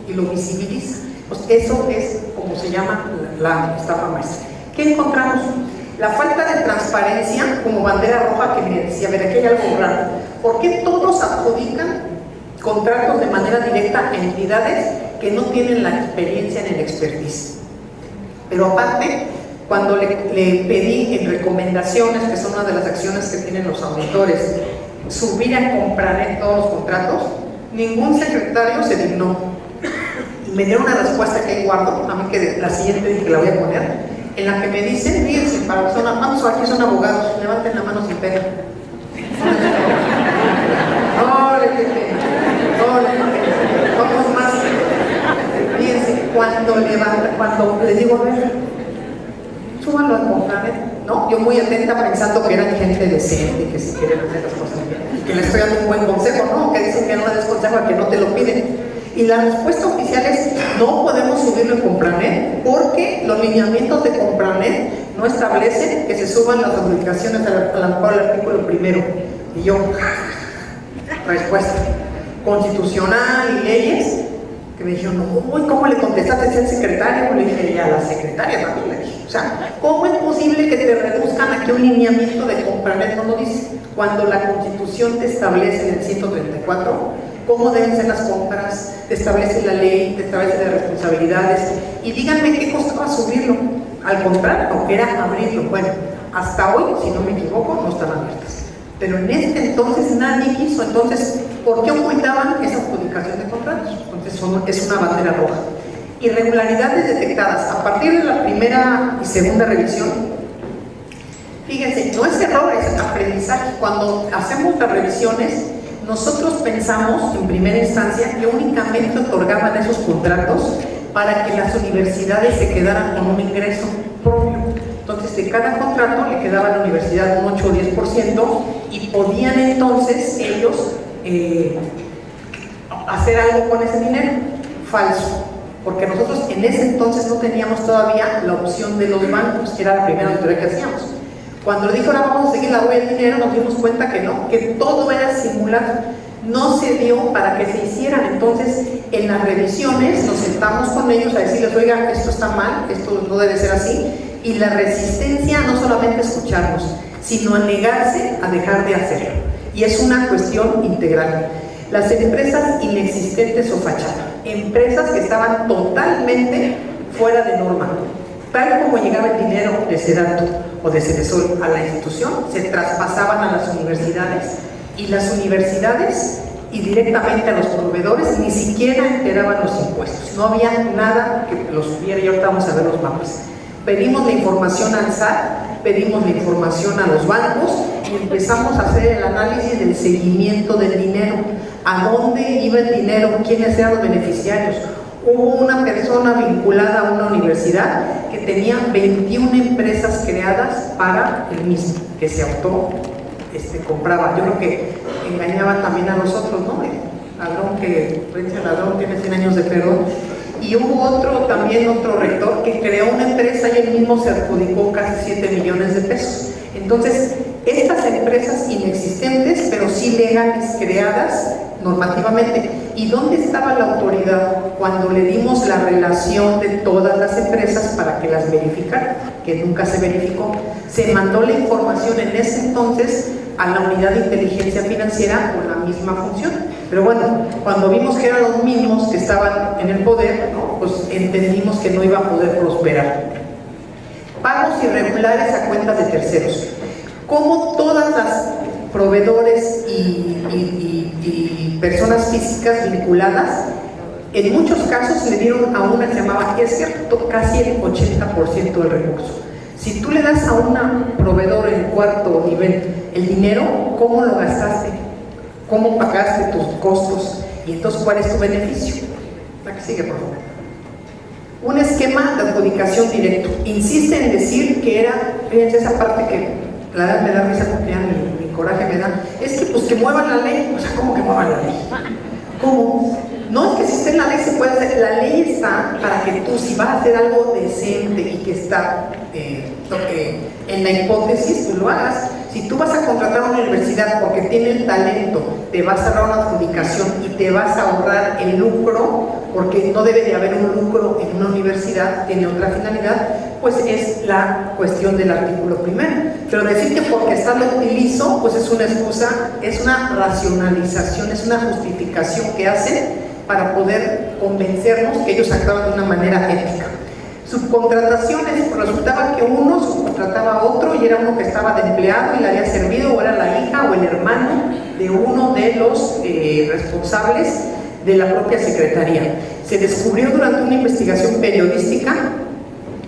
y lo visibiliza. Pues eso es como se llama la estafa maestra. ¿Qué encontramos? La falta de transparencia como bandera roja, que me decía, a ver, aquí hay algo raro. ¿Por qué todos adjudican contratos de manera directa a entidades que no tienen la experiencia en el expertise? Pero aparte, cuando le pedí en recomendaciones, que son una de las acciones que tienen los auditores, subir a Compranet todos los contratos, ningún secretario se dignó. Y me dieron una respuesta que ahí guardo, a mí que la siguiente dije que la voy a poner, en la que me dicen, fíjense, para personas, ¿cuántos aquí son abogados? Levanten la mano sin pena. Vamos más. Fíjense, cuando les digo, a ver, súbanlo a Compranet, ¿no? Yo muy atenta pensando que eran gente decente, que si quieren hacer las cosas bien, que les estoy dando un buen consejo, ¿no? Que dicen que no le des consejo a que no te lo piden. Y la respuesta oficial es, no podemos subirlo en Compranet porque los lineamientos de Compranet no establecen que se suban las publicaciones al artículo primero. Y yo, respuesta, constitucional y leyes, que me dijeron, uy, ¿cómo le contestaste al secretario? Le dije, y a la secretaria también le dije, o sea, ¿cómo es posible que te reduzcan aquí un lineamiento de Compranet? No lo dice, cuando la Constitución te establece en el 134 cómo deben ser las compras, te establece la ley, te establece las responsabilidades, y díganme qué costaba subirlo, al contrario, que era abrirlo. Bueno, hasta hoy, si no me equivoco, no están abiertas, pero en este entonces nadie quiso. Entonces, ¿por qué ocultaban esa publicación de contratos? Entonces es una bandera roja. Irregularidades detectadas a partir de la primera y segunda revisión. Fíjense, no es error, es aprendizaje. Cuando hacemos las revisiones, nosotros pensamos en primera instancia que únicamente otorgaban esos contratos para que las universidades se quedaran con un ingreso propio. Entonces, de cada contrato le quedaba a la universidad un 8 o 10% y podían entonces ellos hacer algo con ese dinero. Falso, porque nosotros en ese entonces no teníamos todavía la opción de los bancos, que era la primera auditoría que hacíamos. Cuando le dijo, ahora vamos a seguir la huella del dinero, nos dimos cuenta que no, que todo era simulado. No se dio para que se hicieran. Entonces, en las revisiones nos sentamos con ellos a decirles, oiga, esto está mal, esto no debe ser así. Y la resistencia no solamente escucharnos, sino a negarse a dejar de hacerlo. Y es una cuestión integral. Las empresas inexistentes o fachada, empresas que estaban totalmente fuera de norma. Tal como llegaba el dinero de Sedato o de Cedesol a la institución, se traspasaban a las universidades, y las universidades y directamente a los proveedores ni siquiera enteraban los impuestos. No había nada que los supiera, y ahorita vamos a ver los mapas. Pedimos la información al SAT, pedimos la información a los bancos y empezamos a hacer el análisis del seguimiento del dinero. ¿A dónde iba el dinero? ¿Quiénes eran los beneficiarios? Hubo una persona vinculada a una universidad que tenía 21 empresas creadas para el mismo, que se compraba. Yo creo que engañaban también a los otros, ¿no? El ladrón que vence al ladrón tiene 100 años de perdón. Y hubo también otro rector que creó una empresa y él mismo se adjudicó casi 7 millones de pesos. Entonces, estas empresas inexistentes, pero sí legales, creadas normativamente. ¿Y dónde estaba la autoridad cuando le dimos la relación de todas las empresas para que las verificara? Que nunca se verificó. Se mandó la información en ese entonces a la unidad de inteligencia financiera con la misma función. Pero bueno, cuando vimos que eran los mismos que estaban en el poder, ¿no? Pues entendimos que no iba a poder prosperar. Pagos irregulares a cuentas de terceros. Como todas las proveedores y personas físicas vinculadas, en muchos casos le dieron a una que se llamaba Esker casi el 80% del recurso. Si tú le das a un proveedor en cuarto nivel el dinero, ¿cómo lo gastaste? ¿Cómo pagaste tus costos? Y entonces, ¿cuál es tu beneficio? La que sigue, por favor. Un esquema de adjudicación directo. Insiste en decir que era, fíjense esa parte que la verdad me da risa porque ya mi coraje me da, es que pues que muevan la ley. O sea, ¿cómo que muevan la ley? ¿Cómo? No es que si está en la ley se puede hacer, la ley está para que tú, si vas a hacer algo decente y que está en la hipótesis, tú lo hagas. Si tú vas a contratar a una universidad porque tiene el talento, te vas a dar una adjudicación y te vas a ahorrar el lucro, porque no debe de haber un lucro en una universidad, tiene otra finalidad, pues es la cuestión del artículo primero. Pero decir que porque está lo utilizo, pues es una excusa, es una racionalización, es una justificación que hacen para poder convencernos que ellos actuaban de una manera ética. Subcontrataciones, pues resultaba que uno subcontrataba a otro y era uno que estaba de empleado y le había servido, o era la hija o el hermano de uno de los responsables de la propia secretaría. Se descubrió durante una investigación periodística,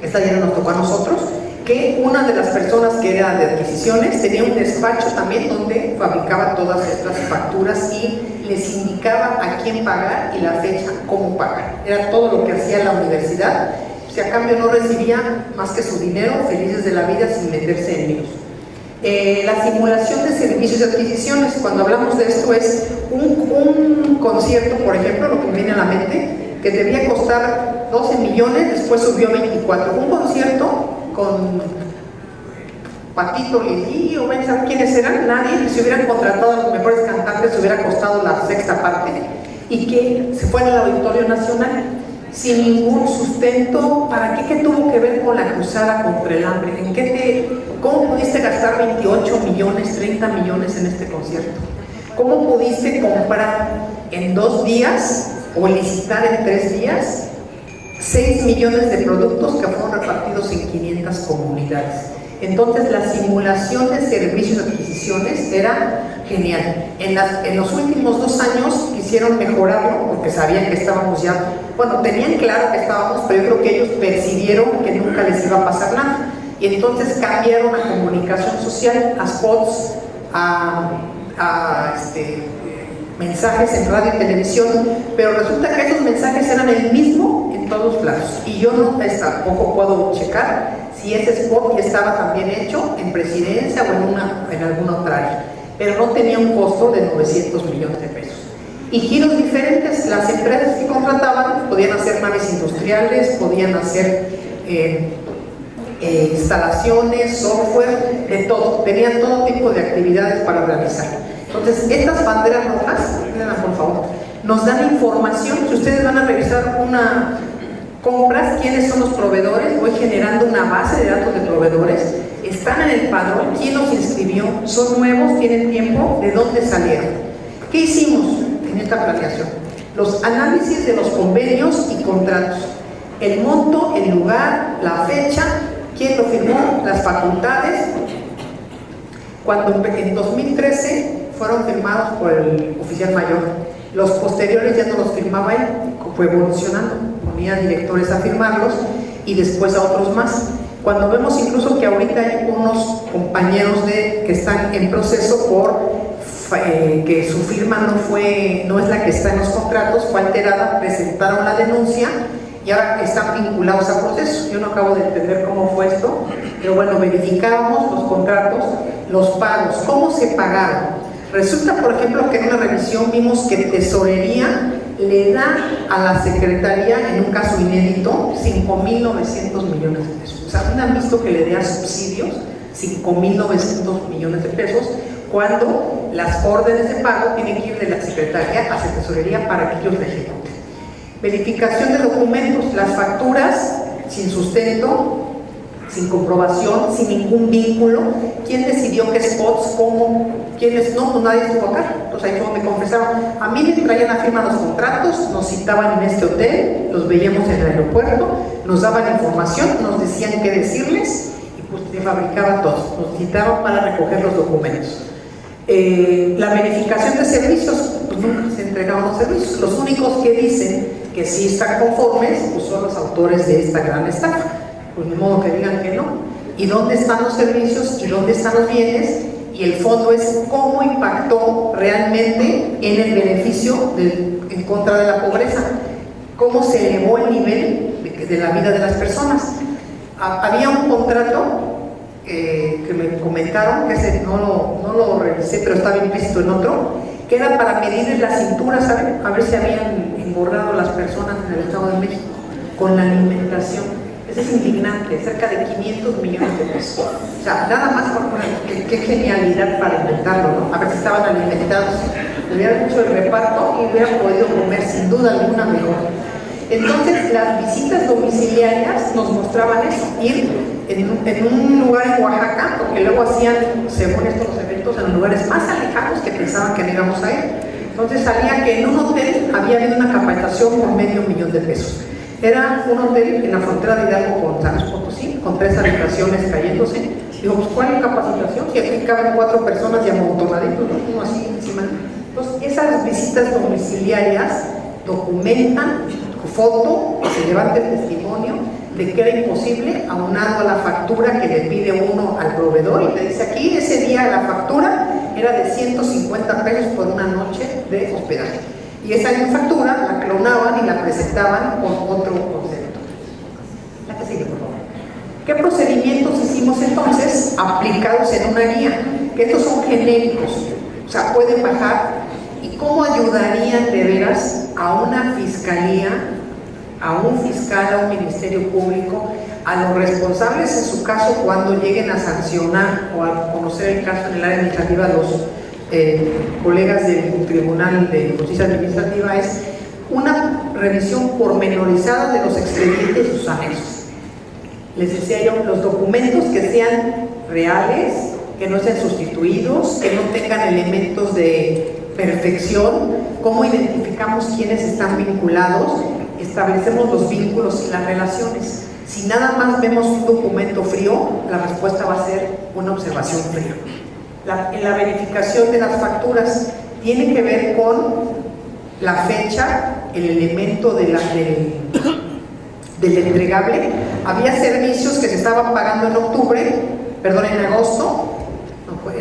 esta ya nos tocó a nosotros, que una de las personas que era de adquisiciones tenía un despacho también donde fabricaba todas estas facturas y les indicaba a quién pagar y la fecha, cómo pagar. Era todo lo que hacía la universidad. Si a cambio no recibía más que su dinero, felices de la vida sin meterse en líos. La simulación de servicios y adquisiciones, cuando hablamos de esto, es un concierto, por ejemplo, lo que me viene a la mente, que debía costar 12 millones, después subió a 24. Un concierto con Patito Lili, o ven a saber quiénes eran, nadie, si hubieran contratado a los mejores cantantes hubiera costado la sexta parte, y que se fuera al Auditorio Nacional sin ningún sustento. ¿Para qué? ¿Qué tuvo que ver con la cruzada contra el hambre? ¿Cómo pudiste gastar 28 millones, 30 millones en este concierto? ¿Cómo pudiste comprar en 2 días o licitar en 3 días 6 millones de productos que fueron repartidos en 500 comunidades? Entonces la simulación de servicios y adquisiciones era genial. En los últimos 2 años quisieron mejorarlo porque sabían que estábamos ya, bueno, tenían claro que estábamos, pero yo creo que ellos percibieron que nunca les iba a pasar nada. Y entonces cambiaron a comunicación social, a spots, mensajes en radio y televisión, pero resulta que esos mensajes eran el mismo en todos lados. Y yo tampoco puedo checar si ese spot ya estaba también hecho en presidencia o en alguna otra área, pero no tenía un costo de 900 millones de pesos. Y giros diferentes, las empresas que contrataban podían hacer naves industriales, podían hacer instalaciones, software, de todo, tenían todo tipo de actividades para realizar. Entonces, estas banderas rojas, por favor, nos dan información. Si ustedes van a revisar una compras, quiénes son los proveedores, voy generando una base de datos de proveedores, están en el padrón, quién los inscribió, son nuevos, tienen tiempo, de dónde salieron. ¿Qué hicimos en esta planeación? Los análisis de los convenios y contratos, el monto, el lugar, la fecha, quién lo firmó, las facultades. Cuando en 2013 fueron firmados por el oficial mayor, los posteriores ya no los firmaba él, fue evolucionando, ponía directores a firmarlos y después a otros más. Cuando vemos incluso que ahorita hay unos compañeros que están en proceso por que su firma no es la que está en los contratos, fue alterada, presentaron la denuncia y ahora están vinculados al proceso. Yo no acabo de entender cómo fue esto, pero bueno, verificábamos los contratos, los pagos, cómo se pagaron. Resulta, por ejemplo, que en una revisión vimos que Tesorería le da a la Secretaría, en un caso inédito, 5.900 millones de pesos. O sea, ¿no han visto que le dé a subsidios 5.900 millones de pesos cuando las órdenes de pago tienen que ir de la Secretaría hacia Tesorería para que ellos la ejecuten? Verificación de documentos, las facturas sin sustento, sin comprobación, sin ningún vínculo. ¿Quién decidió qué spots, cómo, quiénes? No, pues nadie estuvo acá. Entonces ahí me confesaron. A mí me traían a firmar los contratos, nos citaban en este hotel, los veíamos en el aeropuerto, nos daban información, nos decían qué decirles y pues se fabricaba todo. Nos citaban para recoger los documentos. La verificación de servicios, pues nunca se entregaban los servicios. Los únicos que dicen que sí están conformes pues son los autores de esta gran estafa. Pues de modo que digan que no. ¿Y dónde están los servicios? ¿Y dónde están los bienes? Y el fondo es cómo impactó realmente en el beneficio en contra de la pobreza, cómo se elevó el nivel de la vida de las personas. Había un contrato que me comentaron, que ese no lo revisé, pero estaba implícito en otro, que era para medirles la cintura, ¿saben? A ver si habían engordado las personas en el Estado de México con la alimentación. Eso es indignante, cerca de 500 millones de pesos. O sea, nada más, qué genialidad para inventarlo, ¿no? A ver si estaban alimentados. Le hubieran hecho el reparto y hubieran podido comer sin duda alguna mejor. Entonces, las visitas domiciliarias nos mostraban eso, ir en un lugar en Oaxaca, porque luego hacían, según estos los eventos, en los lugares más alejados que pensaban que no íbamos a ir. Entonces salía que en un hotel había habido una capacitación por $500,000 de pesos. Era un hotel en la frontera de Hidalgo con San Luis Potosí, con 3 habitaciones cayéndose. Digo, pues ¿cuál es capacitación? Si aquí caben 4 personas y amontonaditos, ¿no? Uno así encima. Entonces, esas visitas domiciliarias documentan foto, que se levante el testimonio de que era imposible, aunado a la factura que le pide uno al proveedor y le dice aquí, ese día la factura era de 150 pesos por una noche de hospedaje. Y esa factura la clonaban y la presentaban con otro concepto. La que sigue, por favor. ¿Qué procedimientos hicimos entonces aplicados en una guía? Que estos son genéricos, o sea, pueden bajar. ¿Y cómo ayudarían de veras a una fiscalía, a un fiscal, a un ministerio público, a los responsables en su caso cuando lleguen a sancionar o a conocer el caso en el área administrativa, los colegas del Tribunal de Justicia Administrativa? Es una revisión pormenorizada de los expedientes y sus anexos. Les decía yo, los documentos que sean reales, que no sean sustituidos, que no tengan elementos de perfección, cómo identificamos quiénes están vinculados, establecemos los vínculos y las relaciones. Si nada más vemos un documento frío, la respuesta va a ser una observación fría. En la verificación de las facturas tiene que ver con la fecha, el elemento del entregable. Había servicios que se estaban pagando en en agosto. Por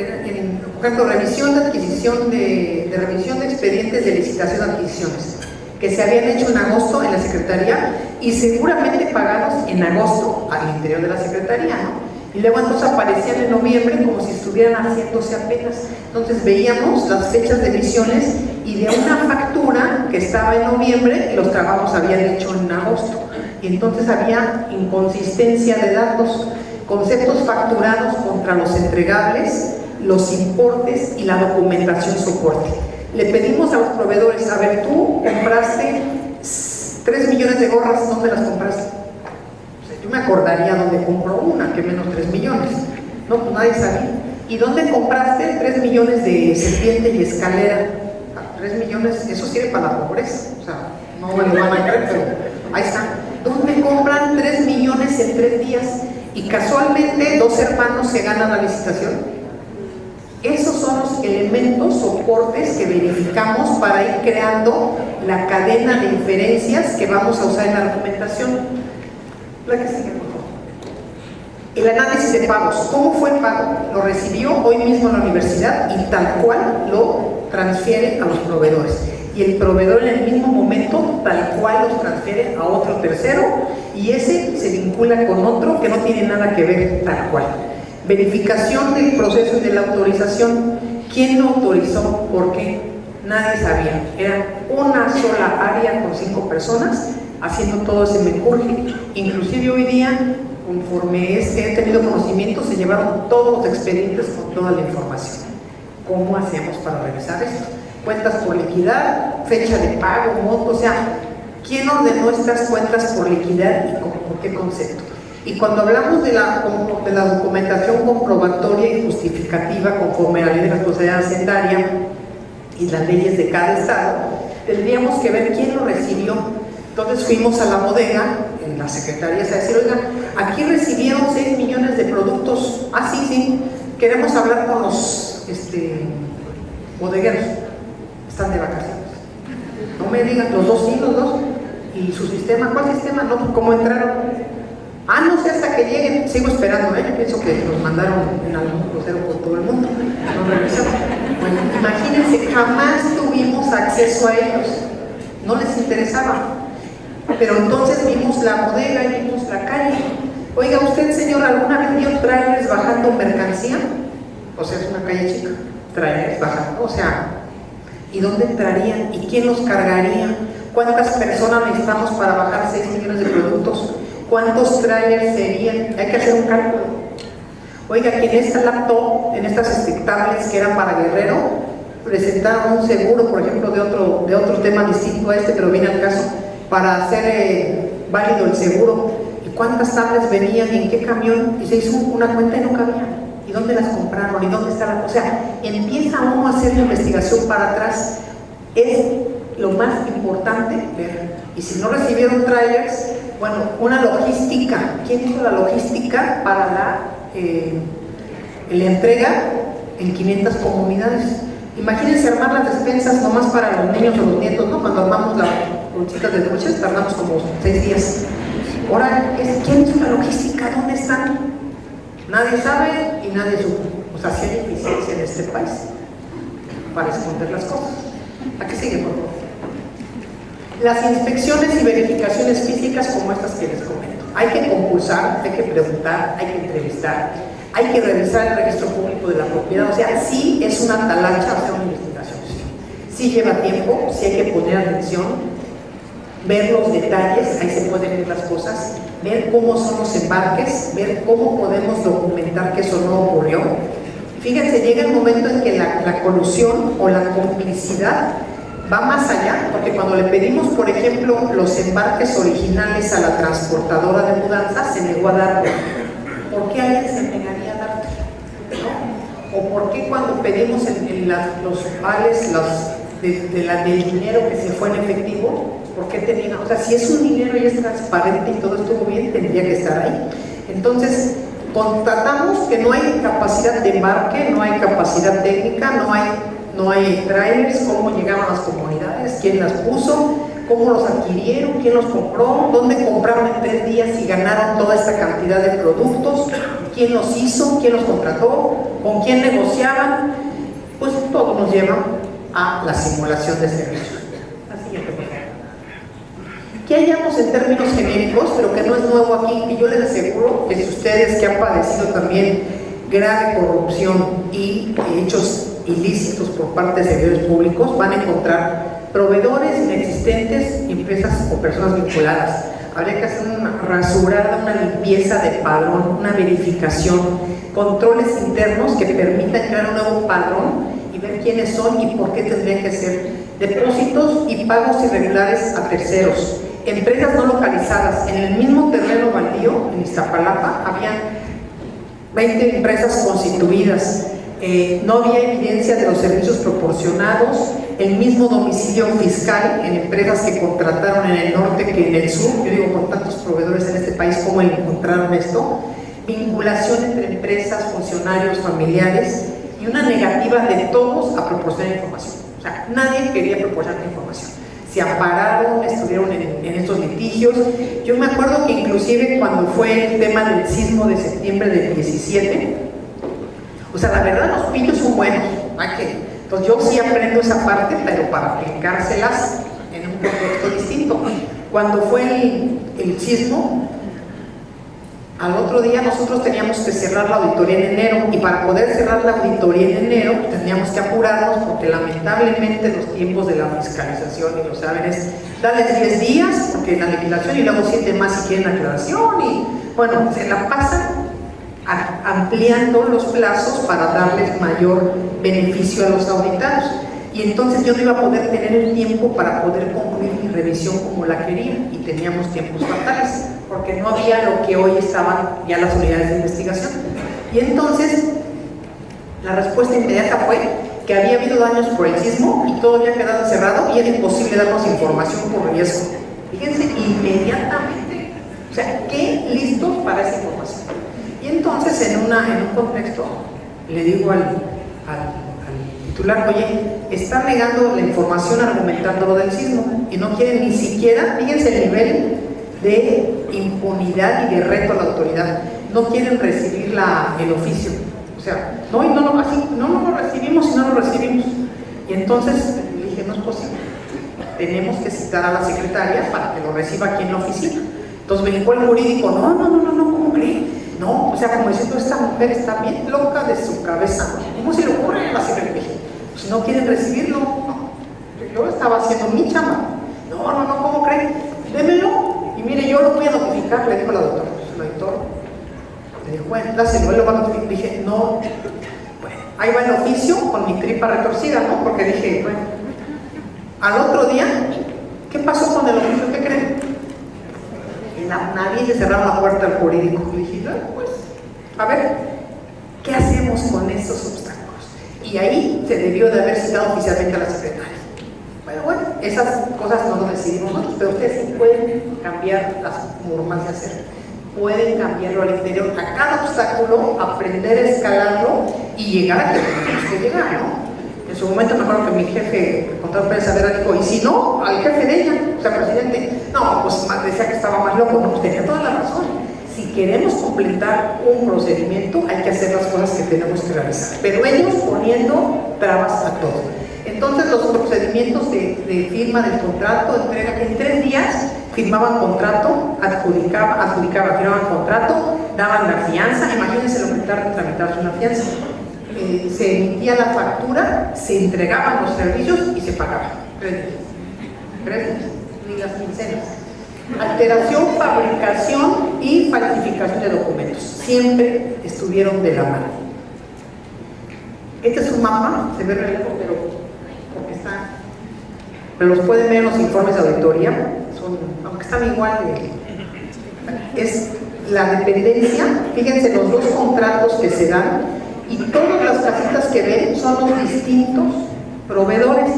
ejemplo, revisión de adquisición revisión de expedientes de licitación de adquisiciones que se habían hecho en agosto en la Secretaría y seguramente pagados en agosto al interior de la Secretaría, ¿no? Y luego entonces aparecían en noviembre como si estuvieran haciéndose apenas. Entonces veíamos las fechas de emisiones y de una factura que estaba en noviembre los trabajos habían hecho en agosto. Y entonces había inconsistencia de datos, conceptos facturados contra los entregables, los importes y la documentación soporte. Le pedimos a los proveedores, a ver, tú compraste 3 millones de gorras, ¿dónde las compraste? O sea, yo me acordaría dónde compró una, que menos 3 millones. No, pues nadie sabía. ¿Y dónde compraste 3 millones de serpiente y escalera? 3 millones, eso sirve para la pobreza. O sea, no me lo van a creer, pero ahí está. ¿Dónde compran 3 millones en 3 días? Y casualmente 2 hermanos se ganan la licitación. Esos son los elementos, soportes que verificamos para ir creando la cadena de inferencias que vamos a usar en la documentación. La que sigue, por favor. El análisis de pagos. ¿Cómo fue el pago? Lo recibió hoy mismo en la universidad y tal cual lo transfiere a los proveedores. Y el proveedor en el mismo momento tal cual los transfiere a otro tercero y ese se vincula con otro que no tiene nada que ver tal cual. Verificación del proceso y de la autorización. ¿Quién lo autorizó? ¿Por qué? Nadie sabía. Era una sola área con 5 personas haciendo todo ese menjurje. Inclusive hoy día, conforme he tenido conocimiento, se llevaron todos los expedientes con toda la información. ¿Cómo hacemos para revisar esto? Cuentas por liquidar, fecha de pago, monto, o sea, ¿quién ordenó estas cuentas por liquidar y por qué concepto? Y cuando hablamos de la documentación comprobatoria y justificativa conforme a la ley de responsabilidad hacendaria y las leyes de cada estado, tendríamos que ver quién lo recibió. Entonces fuimos a la bodega, en la secretaría, a decir, oigan, aquí recibieron 6 millones de productos. Ah, sí, queremos hablar con los bodegueros. Están de vacaciones. No me digan, los dos. ¿Y su sistema? ¿Cuál sistema? No, ¿cómo entraron? Ah, no sé, hasta que lleguen. Sigo esperando, pienso que nos mandaron en algún crucero por todo el mundo. No regresamos. Bueno, imagínense, jamás tuvimos acceso a ellos. No les interesaba. Pero entonces vimos la bodega y vimos la calle. Oiga, usted, señor, ¿alguna vez vio trailers bajando mercancía? O sea, es una calle chica. Trailers bajando, o sea, ¿y dónde entrarían? ¿Y quién los cargaría? ¿Cuántas personas necesitamos para bajar 6 millones de productos? ¿Cuántos trailers serían? Hay que hacer un cálculo. Oiga, que en esta laptop, en estas tablets que eran para Guerrero, presentaron un seguro, por ejemplo, de otro tema distinto a pero viene al caso, para hacer válido el seguro. ¿Y cuántas tablets venían? ¿En qué camión? Y se hizo una cuenta y no cabían. ¿Y dónde las compraron? ¿Y dónde estaban? O sea, empieza uno a hacer la investigación para atrás. Es lo más importante ver. Y si no recibieron trailers, bueno, una logística. ¿Quién hizo la logística para la entrega en 500 comunidades? Imagínense armar las despensas nomás para los niños o los nietos, ¿no? Cuando armamos las bolsitas de dulces, tardamos como 6 días. Ahora, ¿quién hizo la logística? ¿Dónde están? Nadie sabe y nadie supo. O sea, si hay eficiencia en este país para esconder las cosas. ¿A qué sigue, por favor? Las inspecciones y verificaciones físicas como estas que les comento. Hay que compulsar, hay que preguntar, hay que entrevistar, hay que revisar el registro público de la propiedad. O sea, sí es una talacha hacer una investigación. Sí lleva tiempo, sí hay que poner atención, ver los detalles, ahí se pueden ver las cosas, ver cómo son los embarques, ver cómo podemos documentar que eso no ocurrió. Fíjense, llega el momento en que la colusión o la complicidad va más allá, porque cuando le pedimos, por ejemplo, los embarques originales a la transportadora de mudanza, se negó a darlo. ¿Por qué alguien se negaría a darlo? ¿No? ¿O por qué cuando pedimos los vales del dinero que se fue en efectivo, por qué tenían? O sea, si es un dinero y es transparente y todo estuvo bien, tendría que estar ahí. Entonces, constatamos que no hay capacidad de embarque, no hay capacidad técnica, no hay trailers, cómo llegaban las comunidades, quién las puso, cómo los adquirieron, quién los compró, dónde compraron en 3 días y ganaron toda esta cantidad de productos, quién los hizo, quién los contrató, con quién negociaban. Pues todo nos lleva a la simulación de servicios. La siguiente, por favor. ¿Qué hallamos en términos genéricos, pero que no es nuevo aquí? Y yo les aseguro que si ustedes que han padecido también grave corrupción y hechos ilícitos por parte de servidores públicos, van a encontrar proveedores inexistentes, empresas o personas vinculadas. Habría que hacer una rasurada, una limpieza de padrón, una verificación, controles internos que permitan crear un nuevo padrón y ver quiénes son y por qué tendrían que ser depósitos y pagos irregulares a terceros. Empresas no localizadas. En el mismo terreno baldío, en Iztapalapa, había 20 empresas constituidas. No había evidencia de los servicios proporcionados, el mismo domicilio fiscal en empresas que contrataron en el norte que en el sur. Yo digo, con tantos proveedores en este país, ¿cómo encontraron esto? Vinculación entre empresas, funcionarios, familiares y una negativa de todos a proporcionar información. O sea, nadie quería proporcionar información. Se ampararon, estuvieron en estos litigios. Yo me acuerdo que inclusive cuando fue el tema del sismo de septiembre del 17, o sea, la verdad los pillos son buenos. Entonces yo sí aprendo esa parte, pero para aplicárselas en un contexto distinto. Cuando fue el sismo, al otro día nosotros teníamos que cerrar la auditoría en enero, y para poder cerrar la auditoría en enero teníamos que apurarnos porque lamentablemente los tiempos de la fiscalización, y lo saben, es darles 10 días porque la liquidación y luego 7 más si quieren aclaración, y bueno, se la pasan ampliando los plazos para darles mayor beneficio a los auditados. y entonces yo no iba a poder tener el tiempo para poder concluir mi revisión como la quería, y teníamos tiempos fatales, porque no había lo que hoy estaban ya las unidades de investigación. Y entonces la respuesta inmediata fue que había habido daños por el sismo y todo había quedado cerrado y era imposible darnos información por riesgo. Fíjense, inmediatamente, o sea, qué listos para esa información. Y entonces en un contexto le digo al titular, oye, están negando la información argumentando lo del sismo y no quieren ni siquiera, fíjense el nivel de impunidad y de reto a la autoridad, no quieren recibir el oficio. O sea, no lo recibimos y no lo recibimos. Y entonces le dije, no es posible, tenemos que citar a la secretaria para que lo reciba aquí en la oficina. Entonces me dijo el jurídico, no, ¿cómo cree? No, o sea, como diciendo, esta mujer está bien loca de su cabeza, ¿cómo se le ocurre a la secretaria? Pues no quieren recibirlo, no. Yo estaba haciendo mi chamba. No, ¿cómo cree? Démelo, y mire, yo lo voy a notificar, le dijo la doctora. La doctora le dijo, bueno, dáselo, él lo va a notificar. Dije, no, bueno, ahí va el oficio con mi tripa retorcida, ¿no? Porque dije, bueno, al otro día, ¿qué pasó con el oficio? ¿Qué creen? Nadie le cerraron la puerta al jurídico. Y dije, pues, a ver, ¿qué hacemos con esos obstáculos? Y ahí se debió de haber citado oficialmente a la secretaria. Bueno, esas cosas no lo decidimos nosotros, pero ustedes sí pueden cambiar las formas de hacer. Pueden cambiarlo al interior, a cada obstáculo, aprender a escalarlo y llegar a que tenemos que llegar, ¿no? En su momento me acuerdo que mi jefe, el contador Pérez Saavedra, dijo, y si no, al jefe de ella, o sea, presidente, no, pues decía que estaba más loco, no, pues tenía toda la razón. Si queremos completar un procedimiento, hay que hacer las cosas que tenemos que realizar, pero ellos poniendo trabas a todo. Entonces los procedimientos de firma del contrato, entrega, en 3 días firmaban contrato, firmaban contrato, daban la fianza. Imagínense lo que tarda en tramitarse una fianza. Se emitía la factura, se entregaban los servicios y se pagaban. 3 días, ni las quincenas. Alteración, fabricación y falsificación de documentos siempre estuvieron de la mano. Este es un mapa, se ve re lejos, pero los pueden ver en los informes de auditoría, aunque están igual, es la dependencia. Fíjense los 2 contratos que se dan y todas las casitas que ven son los distintos proveedores,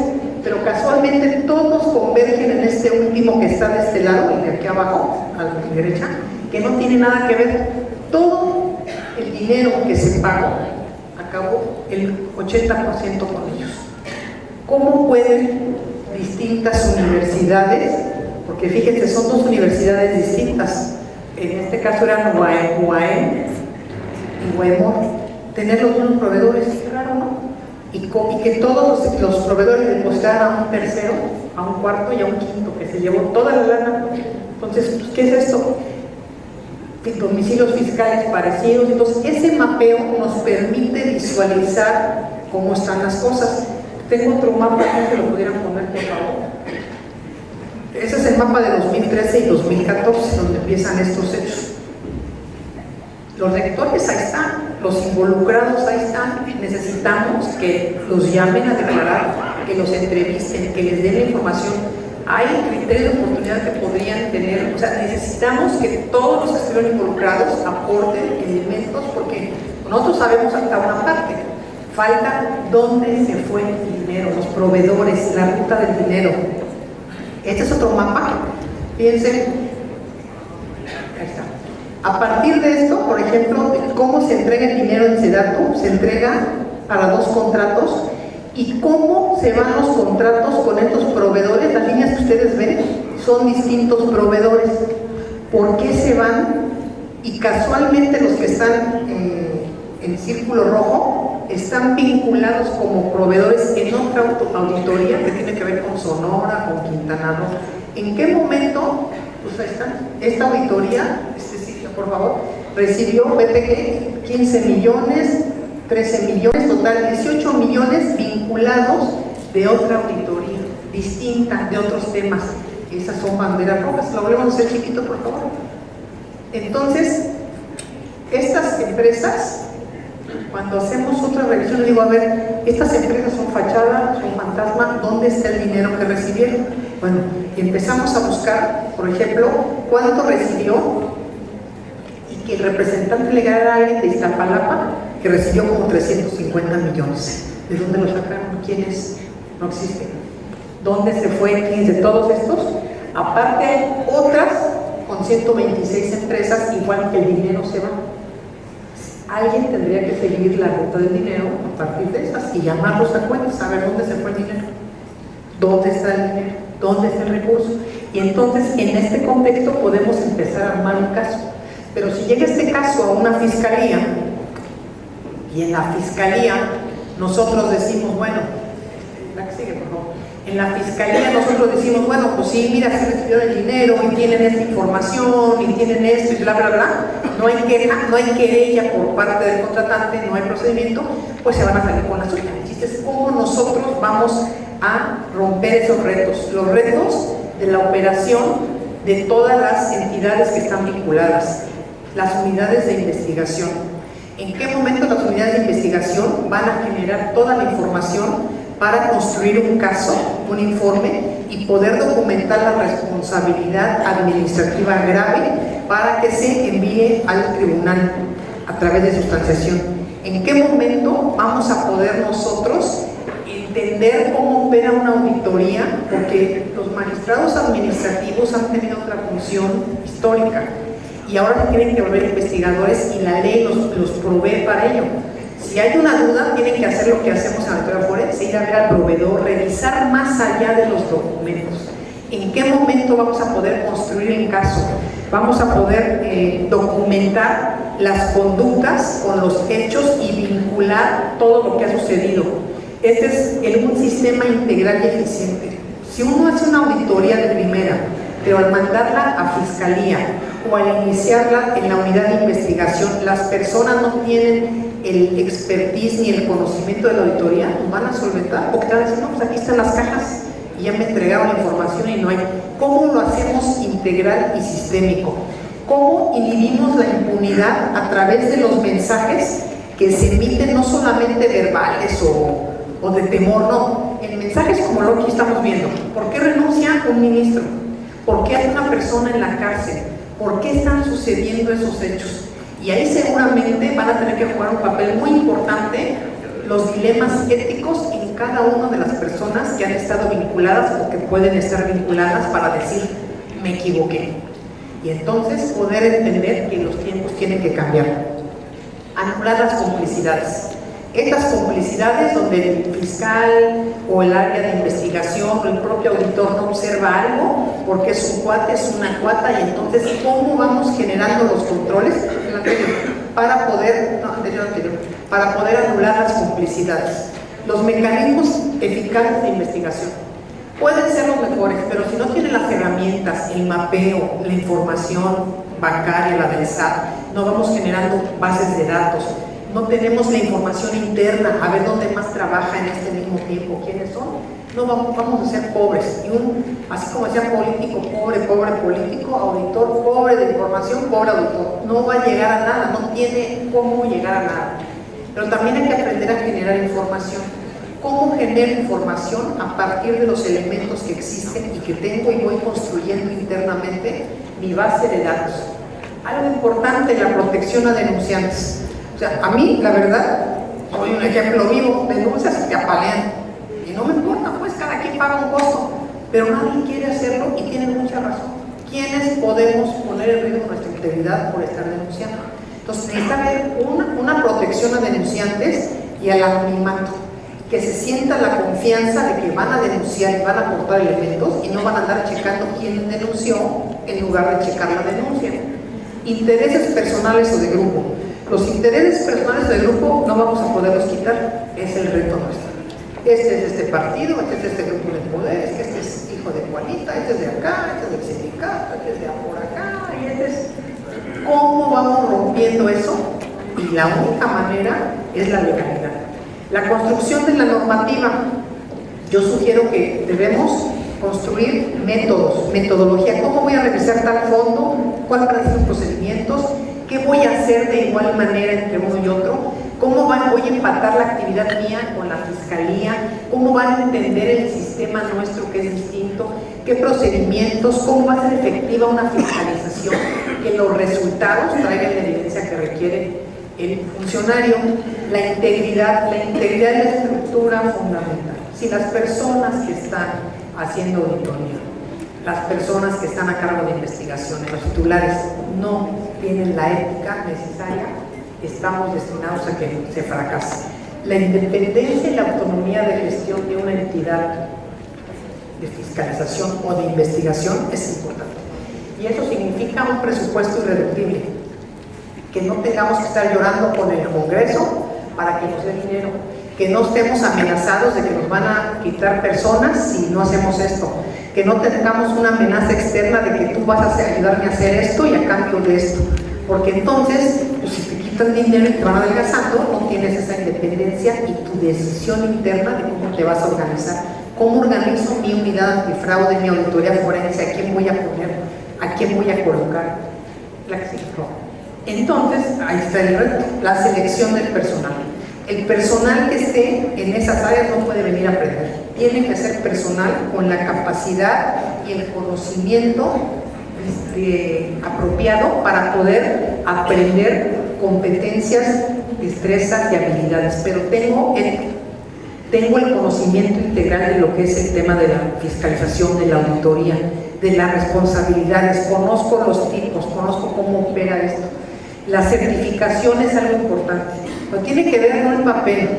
pero casualmente todos convergen en este último que está de este lado, el de aquí abajo, a la derecha, que no tiene nada que ver. Todo el dinero que se pagó acabó el 80% con ellos. ¿Cómo pueden distintas universidades, porque fíjense, son 2 universidades distintas, en este caso eran UAM y UEMOR, tener los mismos proveedores? Qué raro, ¿no? Y que todos los proveedores depositaran a un tercero, a un cuarto y a un quinto, que se llevó toda la lana. Entonces, pues, ¿qué es esto? Domicilios fiscales parecidos. Entonces, ese mapeo nos permite visualizar cómo están las cosas. Tengo otro mapa que lo pudieran poner, por favor. Ese es el mapa de 2013 y 2014, donde empiezan estos hechos. Los rectores ahí están, los involucrados ahí están. Necesitamos que los llamen a declarar, que los entrevisten, que les den la información. Hay criterios de oportunidad que podrían tener, o sea, necesitamos que todos los que estuvieron involucrados aporten elementos, porque nosotros sabemos hasta una parte. Falta dónde se fue el dinero, los proveedores, la ruta del dinero. Este es otro mapa. Fíjense, ahí está. A partir de esto, por ejemplo, cómo se entrega el dinero en SEDATU, se entrega para 2 contratos, y cómo se van los contratos con estos proveedores. Las líneas que ustedes ven son distintos proveedores. ¿Por qué se van? Y casualmente los que están en círculo rojo están vinculados como proveedores en otra auditoría que tiene que ver con Sonora, con Quintana Roo. ¿En qué momento? Pues ahí están. Esta auditoría, por favor, recibió BTG 15 millones, 13 millones, total 18 millones vinculados de otra auditoría distinta, de otros temas. Esas son banderas rojas. Lo volvemos a hacer chiquito, por favor. Entonces, estas empresas Cuando hacemos otra revisión, digo, a ver, estas empresas son fachada, son fantasma, ¿dónde está el dinero que recibieron? Bueno, y empezamos a buscar, por ejemplo, cuánto recibió, y que el representante legal era alguien de Iztapalapa, que recibió como 350 millones. ¿De dónde lo sacaron? ¿Quién es? No existe. ¿Dónde se fue? ¿Quién es de todos estos? Aparte hay otras con 126 empresas, igual que el dinero se va. Alguien tendría que seguir la ruta del dinero a partir de esas y llamarlos a cuentas, saber dónde se fue el dinero, dónde está el dinero, dónde está el recurso. Y entonces en este contexto podemos empezar a armar un caso. Pero si llega este caso a una fiscalía y en la fiscalía nosotros decimos, bueno, la que sigue, por favor. En la fiscalía nosotros decimos, bueno, pues sí, mira, se recibieron el dinero y tienen esta información y tienen esto y bla, bla, bla. No hay queja, no hay querella por parte del contratante, no hay procedimiento, pues se van a salir con la suya. El chiste es cómo nosotros vamos a romper esos retos, los retos de la operación de todas las entidades que están vinculadas, las unidades de investigación. ¿En qué momento las unidades de investigación van a generar toda la información para construir un caso, un informe y poder documentar la responsabilidad administrativa grave para que se envíe al tribunal a través de sustanciación? ¿En qué momento vamos a poder nosotros entender cómo opera una auditoría? Porque los magistrados administrativos han tenido otra función histórica y ahora se tienen que volver investigadores y la ley los provee para ello. Si hay una duda, tienen que hacer lo que hacemos en la auditoría forense, ir a ver al proveedor, revisar más allá de los documentos. ¿En qué momento vamos a poder construir el caso? Vamos a poder documentar las conductas con los hechos y vincular todo lo que ha sucedido. Este es un sistema integral y eficiente. Si uno hace una auditoría de primera, pero al mandarla a fiscalía o al iniciarla en la unidad de investigación, las personas no tienen el expertise ni el conocimiento de la auditoría, nos van a solventar, porque te van a decir, no, pues aquí están las cajas y ya me entregaron la información y no hay. ¿Cómo lo hacemos integral y sistémico? ¿Cómo inhibimos la impunidad a través de los mensajes que se emiten, no solamente verbales o de temor, no, en mensajes como lo que estamos viendo? ¿Por qué renuncia un ministro? ¿Por qué hay una persona en la cárcel? ¿Por qué están sucediendo esos hechos? Y ahí seguramente van a tener que jugar un papel muy importante los dilemas éticos en cada una de las personas que han estado vinculadas o que pueden estar vinculadas para decir, me equivoqué. Y entonces poder entender que los tiempos tienen que cambiar. Anular las complicidades. Estas complicidades donde el fiscal o el área de investigación o el propio auditor no observa algo porque es un cuate, es una cuata, y entonces ¿cómo vamos generando los controles para poder anular las complicidades? Los mecanismos eficaces de investigación pueden ser los mejores, pero si no tienen las herramientas, el mapeo, la información bancaria, la del SAT, no vamos generando bases de datos. No tenemos la información interna, a ver dónde más trabaja en este mismo tiempo, quiénes son. No vamos a ser pobres. Y así como decía político, pobre político, auditor, pobre de información, pobre auditor. No va a llegar a nada, no tiene cómo llegar a nada. Pero también hay que aprender a generar información. ¿Cómo genero información a partir de los elementos que existen y que tengo y voy construyendo internamente mi base de datos? Algo importante, la protección a denunciantes. O sea, a mí, la verdad, doy un ejemplo vivo, denuncias y te apalean. Y no me importa, pues cada quien paga un costo, pero nadie quiere hacerlo y tienen mucha razón. ¿Quiénes podemos poner en riesgo nuestra integridad por estar denunciando? Entonces, necesita haber una protección a denunciantes y al anonimato. Que se sienta la confianza de que van a denunciar y van a aportar elementos y no van a andar checando quién denunció en lugar de checar la denuncia. Intereses personales o de grupo. Los intereses personales del grupo no vamos a poderlos quitar, es el reto nuestro. Este es este partido, este es este grupo de poder, es que este es hijo de Juanita, este es de acá, este es del sindicato, este es de por acá, y este es... ¿Cómo vamos rompiendo eso? Y la única manera es la legalidad. La construcción de la normativa. Yo sugiero que debemos construir métodos, metodología. ¿Cómo voy a revisar tal fondo? ¿Cuáles van a ser los procedimientos? ¿Qué voy a hacer de igual manera entre uno y otro? ¿Cómo voy a empatar la actividad mía con la fiscalía? ¿Cómo van a entender el sistema nuestro que es distinto? ¿Qué procedimientos? ¿Cómo va a ser efectiva una fiscalización? Que los resultados traigan la evidencia que requiere el funcionario. La integridad es la estructura fundamental. Si las personas que están haciendo auditoría, las personas que están a cargo de investigaciones, los titulares, no tienen la ética necesaria, estamos destinados a que se fracase. La independencia y la autonomía de gestión de una entidad de fiscalización o de investigación es importante. Y eso significa un presupuesto irreductible, que no tengamos que estar llorando con el Congreso para que nos dé dinero, que no estemos amenazados de que nos van a quitar personas si no hacemos esto, que no tengamos una amenaza externa de que tú vas a ayudarme a hacer esto y a cambio de esto, porque entonces, pues, si te quitan dinero y te van adelgazando, no tienes esa independencia y tu decisión interna de cómo te vas a organizar. ¿Cómo organizo mi unidad antifraude, mi auditoría forense? ¿A quién voy a poner? ¿A quién voy a colocar? La que se dijo. Entonces, ahí está el reto, la selección del personal. El personal que esté en esas áreas no puede venir a aprender. Tiene que ser personal con la capacidad y el conocimiento apropiado para poder aprender competencias, destrezas y habilidades. Pero tengo el conocimiento integral de lo que es el tema de la fiscalización, de la auditoría, de las responsabilidades. Conozco los tipos, conozco cómo opera esto. La certificación es algo importante. No tiene que ver con el papel.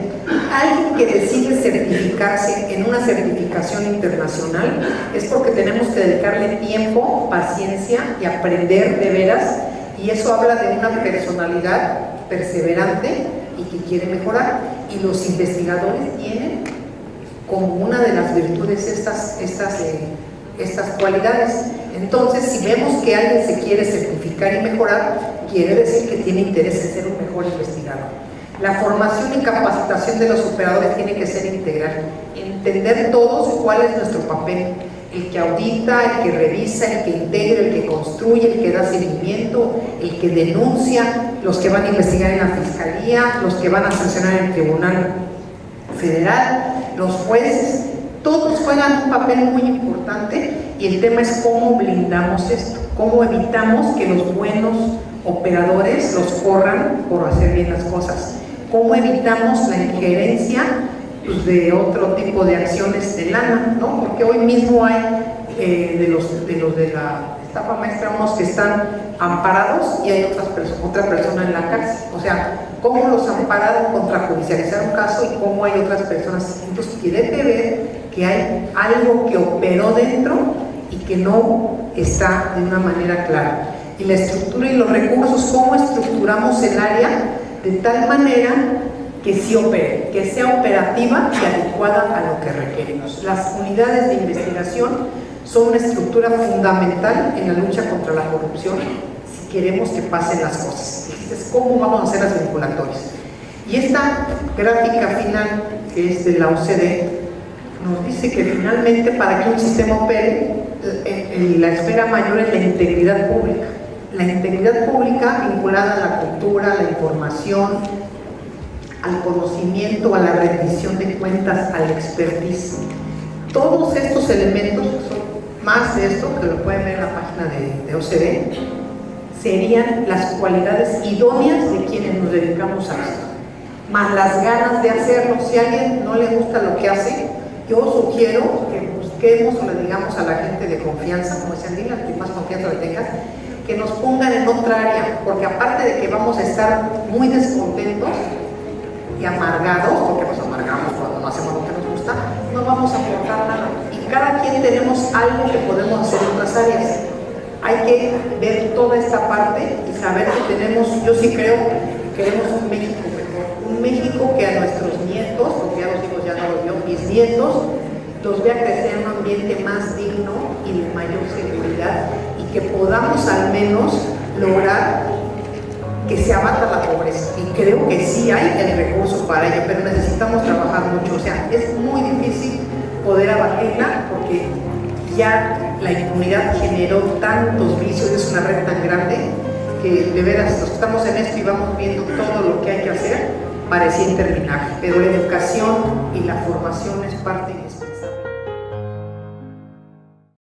Alguien que decide certificarse en una certificación internacional es porque tenemos que dedicarle tiempo, paciencia y aprender de veras, y eso habla de una personalidad perseverante y que quiere mejorar. Y los investigadores tienen como una de las virtudes estas cualidades. Entonces, si vemos que alguien se quiere certificar y mejorar, quiere decir que tiene interés en ser un mejor investigador. La formación y capacitación de los operadores tiene que ser integral. Entender todos cuál es nuestro papel. El que audita, el que revisa, el que integra, el que construye, el que da seguimiento, el que denuncia, los que van a investigar en la fiscalía, los que van a sancionar en el Tribunal Federal, los jueces. Todos juegan un papel muy importante y el tema es cómo blindamos esto, cómo evitamos que los buenos operadores los corran por hacer bien las cosas, cómo evitamos la injerencia de otro tipo de acciones de lana, ¿no? Porque hoy mismo hay de los de la estafa maestra unos que están amparados y hay otra persona en la cárcel. O sea, cómo los ampararon contra judicializar un caso y cómo hay otras personas. Entonces tiene que ver que hay algo que operó dentro y que no está de una manera clara. Y la estructura y los recursos, cómo estructuramos el área de tal manera que sí opere, que sea operativa y adecuada a lo que requerimos. Las unidades de investigación son una estructura fundamental en la lucha contra la corrupción si queremos que pasen las cosas. Entonces, ¿cómo vamos a hacer las vinculatorias? Y esta gráfica final, que es de la OCDE, nos dice que finalmente para que un sistema opere, la esfera mayor es la integridad pública. La integridad pública vinculada a la cultura, a la información, al conocimiento, a la rendición de cuentas, al expertise. Todos estos elementos, son más de esto, que lo pueden ver en la página de OCDE, serían las cualidades idóneas de quienes nos dedicamos a esto, más las ganas de hacerlo. Si a alguien no le gusta lo que hace, yo sugiero que busquemos o le digamos a la gente de confianza, como decían, dile a quien más confianza le tengas, que nos pongan en otra área, porque aparte de que vamos a estar muy descontentos y amargados, porque nos amargamos cuando no hacemos lo que nos gusta, no vamos a aportar nada. Y cada quien tenemos algo que podemos hacer en otras áreas. Hay que ver toda esta parte y saber que tenemos, yo sí creo que queremos un México mejor, un México que a nuestros nietos, porque ya los hijos ya no los vio, mis nietos, los vea crecer en un ambiente más digno y de mayor seguridad, y que podamos al menos lograr que se abata la pobreza. Y creo que sí hay el recurso para ello, pero necesitamos trabajar mucho. O sea, es muy difícil poder abatirla porque ya la impunidad generó tantos vicios, es una red tan grande que de veras los que estamos en esto y vamos viendo todo lo que hay que hacer, parecía interminable, pero la educación y la formación es parte